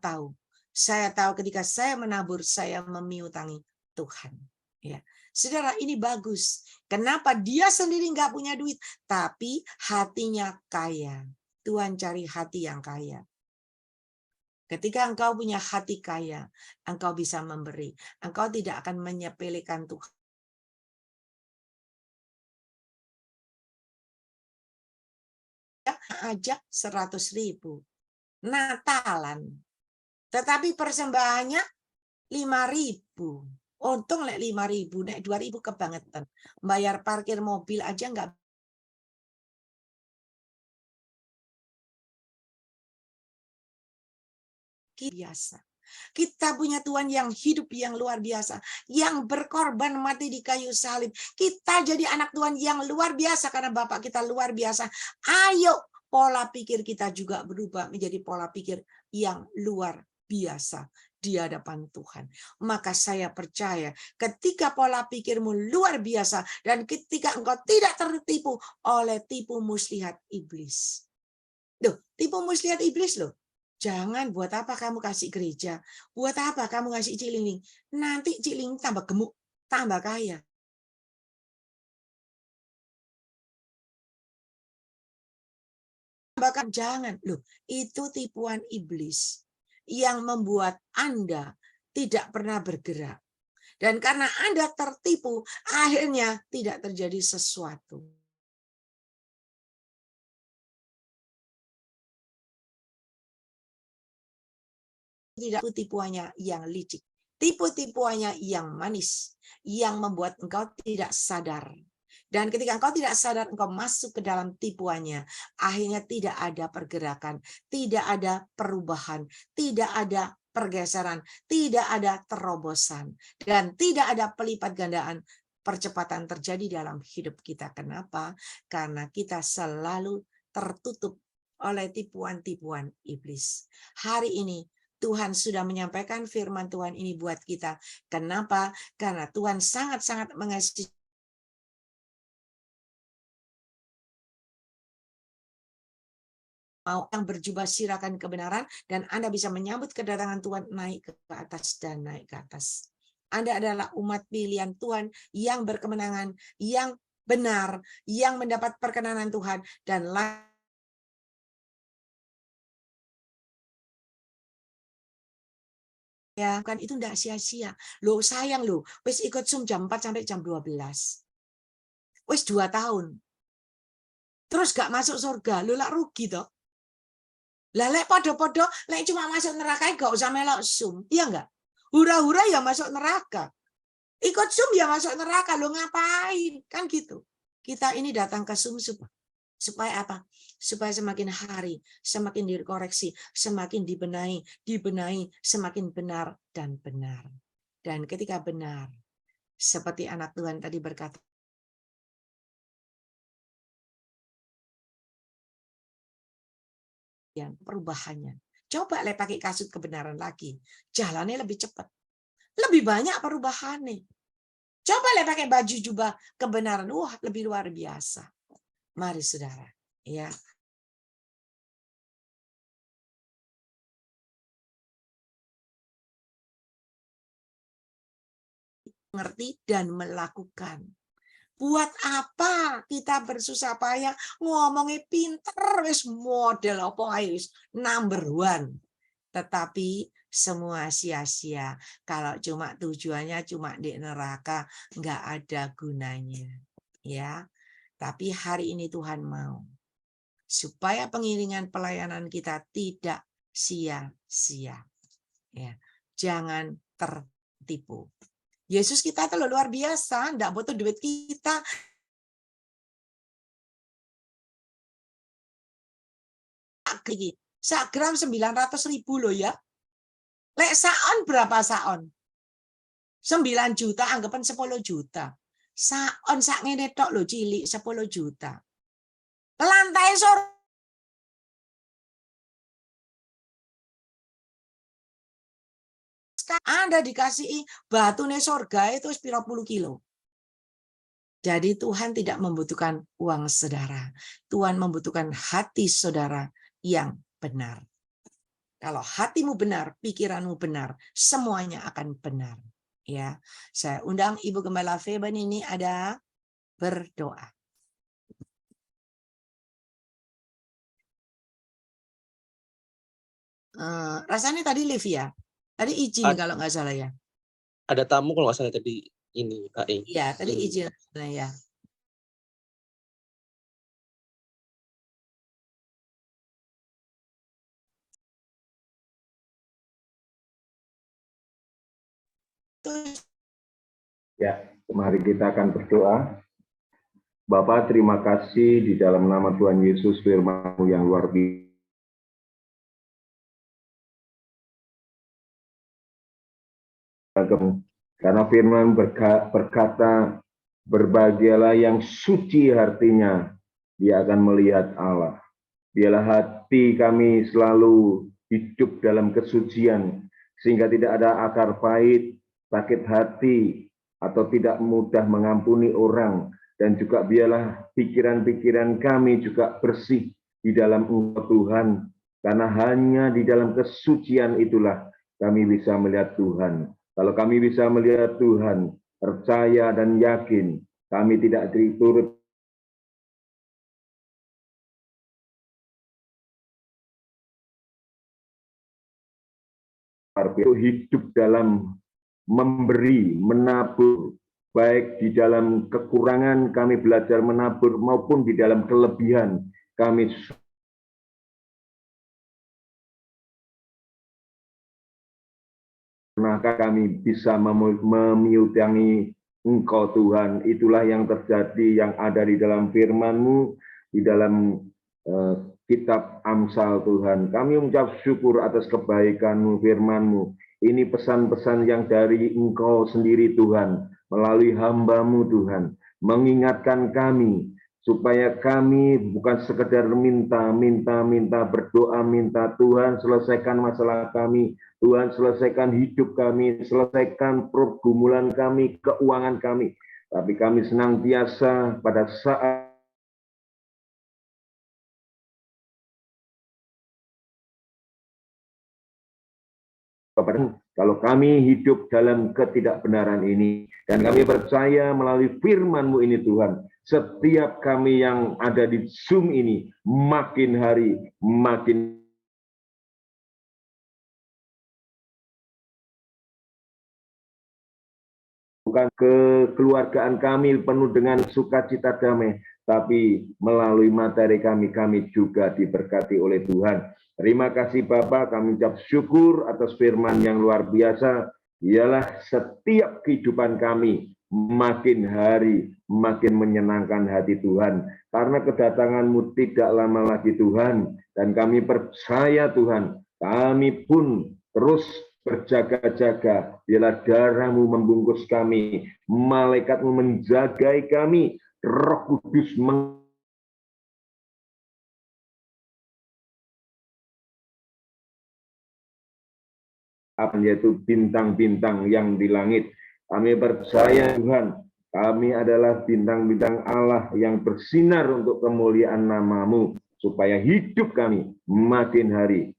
tahu ketika saya menabur, saya memiutangi Tuhan. Ya, saudara, ini bagus. Kenapa dia sendiri enggak punya duit, tapi hatinya kaya. Tuhan cari hati yang kaya. Ketika engkau punya hati kaya, engkau bisa memberi. Engkau tidak akan menyepelekan Tuhan. aja 100.000. Natalan. Tetapi persembahannya 5.000. Untung lek 5.000, nek 2.000 kebangetan. Bayar parkir mobil aja enggak biasa. Kita punya Tuhan yang hidup, yang luar biasa, yang berkorban mati di kayu salib. Kita jadi anak Tuhan yang luar biasa karena Bapak kita luar biasa. Ayo pola pikir kita juga berubah menjadi pola pikir yang luar biasa di hadapan Tuhan. Maka saya percaya ketika pola pikirmu luar biasa dan ketika engkau tidak tertipu oleh tipu muslihat iblis. Loh, tipu muslihat iblis loh. Jangan buat apa kamu kasih gereja. Buat apa kamu ngasih Cilingling. Nanti Cilingling tambah gemuk, tambah kaya. Bahkan jangan. Loh, itu tipuan iblis yang membuat Anda tidak pernah bergerak. Dan karena Anda tertipu, akhirnya tidak terjadi sesuatu. Tidak tipuannya yang licik, tipu-tipuannya yang manis, yang membuat engkau tidak sadar. Dan ketika engkau tidak sadar, engkau masuk ke dalam tipuannya. Akhirnya tidak ada pergerakan, tidak ada perubahan, tidak ada pergeseran, tidak ada terobosan, dan tidak ada pelipat gandaan percepatan terjadi dalam hidup kita. Kenapa? Karena kita selalu tertutup oleh tipuan-tipuan iblis. Hari ini Tuhan sudah menyampaikan firman Tuhan ini buat kita. Kenapa? Karena Tuhan sangat-sangat mengasihi mau yang berjubah sirakan kebenaran, dan Anda bisa menyambut kedatangan Tuhan naik ke atas dan naik ke atas. Anda adalah umat pilihan Tuhan yang berkemenangan, yang benar, yang mendapat perkenanan Tuhan, dan ya kan itu enggak sia-sia. Loh sayang loh, wis ikut Zoom jam 4 sampai jam 12. Wis 2 tahun. Terus gak masuk surga, lo lah rugi toh. Lah lek podo-podo, lek cuma masuk neraka gak usah melok Zoom, iya enggak? Hura-hura ya masuk neraka. Ikut Zoom ya masuk neraka, lo ngapain? Kan gitu. Kita ini datang ke Zoom supaya apa? Supaya semakin hari, semakin dikoreksi, semakin dibenahi, semakin benar dan benar. Dan ketika benar, seperti anak Tuhan tadi berkata, yang perubahannya. Coba pakai kasut kebenaran lagi, jalannya lebih cepat. Lebih banyak perubahannya. Coba pakai baju jubah kebenaran, wah lebih luar biasa. Mari saudara, ya. Mengerti dan melakukan. Buat apa kita bersusah payah ngomongnya pinter wis model apa wis number one. Tetapi semua sia-sia kalau cuma tujuannya cuma di neraka, nggak ada gunanya. Ya. Tapi hari ini Tuhan mau supaya pengiringan pelayanan kita tidak sia-sia. Ya. Jangan tertipu. Yesus kita itu luar biasa, enggak butuh duit kita. Sak gram 900.000 loh ya. Lek saon berapa saon? 9 juta, anggapan 10 juta. Saon sak ngene tok lho cilik 10 juta. Lantai surga Anda dikasih batune surga itu 30 kilo. Jadi Tuhan tidak membutuhkan uang saudara. Tuhan membutuhkan hati saudara yang benar. Kalau hatimu benar, pikiranmu benar, semuanya akan benar. Ya, saya undang Ibu Gembala Feben ini ada berdoa. Rasanya tadi live ya. Tadi izin kalau nggak salah ya. Ada tamu kalau nggak salah tadi ini Kak E. Iya, tadi izin ya. Yesus. Ya, mari kita akan berdoa. Bapa, terima kasih di dalam nama Tuhan Yesus, firman-Mu yang luar biasa. Karena firman berkata, berbahagialah yang suci hatinya, dia akan melihat Allah. Biarlah hati kami selalu hidup dalam kesucian, sehingga tidak ada akar pahit, sakit hati, atau tidak mudah mengampuni orang. Dan juga biarlah pikiran-pikiran kami juga bersih di dalam Engkau Tuhan. Karena hanya di dalam kesucian itulah kami bisa melihat Tuhan. Kalau kami bisa melihat Tuhan, percaya dan yakin, kami tidak diturut hidup dalam memberi, menabur, baik di dalam kekurangan kami belajar menabur maupun di dalam kelebihan kami maka kami bisa memiutangi Engkau Tuhan. Itulah yang terjadi, yang ada di dalam firman-Mu, di dalam kitab Amsal Tuhan. Kami mengucap syukur atas kebaikan-Mu, firman-Mu. Ini pesan-pesan yang dari Engkau sendiri Tuhan, melalui hamba-Mu Tuhan, mengingatkan kami, supaya kami bukan sekedar minta, berdoa, minta Tuhan selesaikan masalah kami, Tuhan selesaikan hidup kami, selesaikan pergumulan kami, keuangan kami. Tapi kami senantiasa pada saat kalau kami hidup dalam ketidakbenaran ini, dan kami percaya melalui firman-Mu ini Tuhan, setiap kami yang ada di Zoom ini, makin hari, makin bukan kekeluargaan kami penuh dengan sukacita damai, tapi melalui materi kami juga diberkati oleh Tuhan. Terima kasih Bapak, kami ucap syukur atas firman yang luar biasa. Ialah setiap kehidupan kami makin hari makin menyenangkan hati Tuhan. Karena kedatangan-Mu tidak lama lagi Tuhan. Dan kami percaya Tuhan, kami pun terus berjaga-jaga. Biarlah darah-Mu membungkus kami, malaikat-Mu menjagai kami, Roh Kudus yaitu bintang-bintang yang di langit. Kami percaya Tuhan, kami adalah bintang-bintang Allah yang bersinar untuk kemuliaan nama-Mu, supaya hidup kami makin hari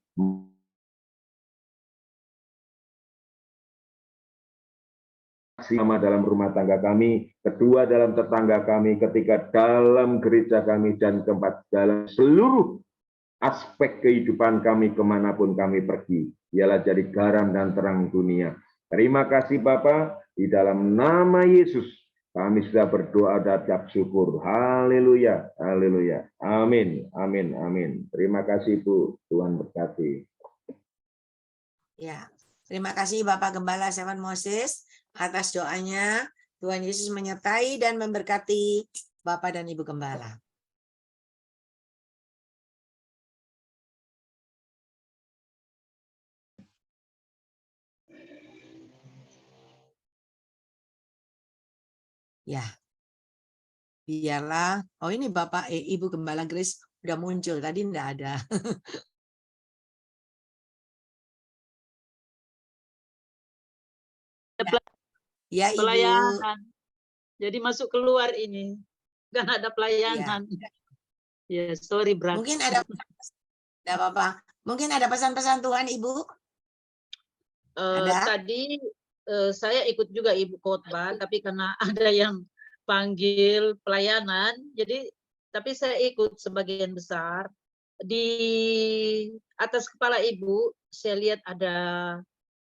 pertama dalam rumah tangga kami, kedua dalam tetangga kami, ketiga dalam gereja kami, dan keempat dalam seluruh aspek kehidupan kami kemanapun kami pergi. Ialah jadi garam dan terang dunia. Terima kasih Bapa, di dalam nama Yesus kami sudah berdoa dan ucap syukur. Haleluya, haleluya. Amin, amin, amin. Terima kasih Bu, Tuhan berkati. Ya, terima kasih Bapak Gembala Stephen Moses atas doanya. Tuhan Yesus menyertai dan memberkati Bapak dan Ibu Gembala. Ya, biarlah. Oh ini Bapak Ibu Gembala Grace udah muncul, tadi enggak ada. Ya Ibu. Pelayanan. Jadi masuk keluar ini. Kan ada pelayanan. Ya, sorry berat. Mungkin ada enggak apa-apa. Mungkin ada pesan-pesan Tuhan Ibu? Ada? Tadi saya ikut juga Ibu khotbah, tapi karena ada yang panggil pelayanan, jadi tapi saya ikut sebagian besar. Di atas kepala Ibu, saya lihat ada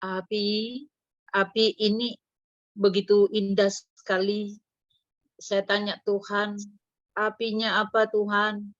api. Api ini begitu indah sekali. Saya tanya Tuhan, apinya apa Tuhan?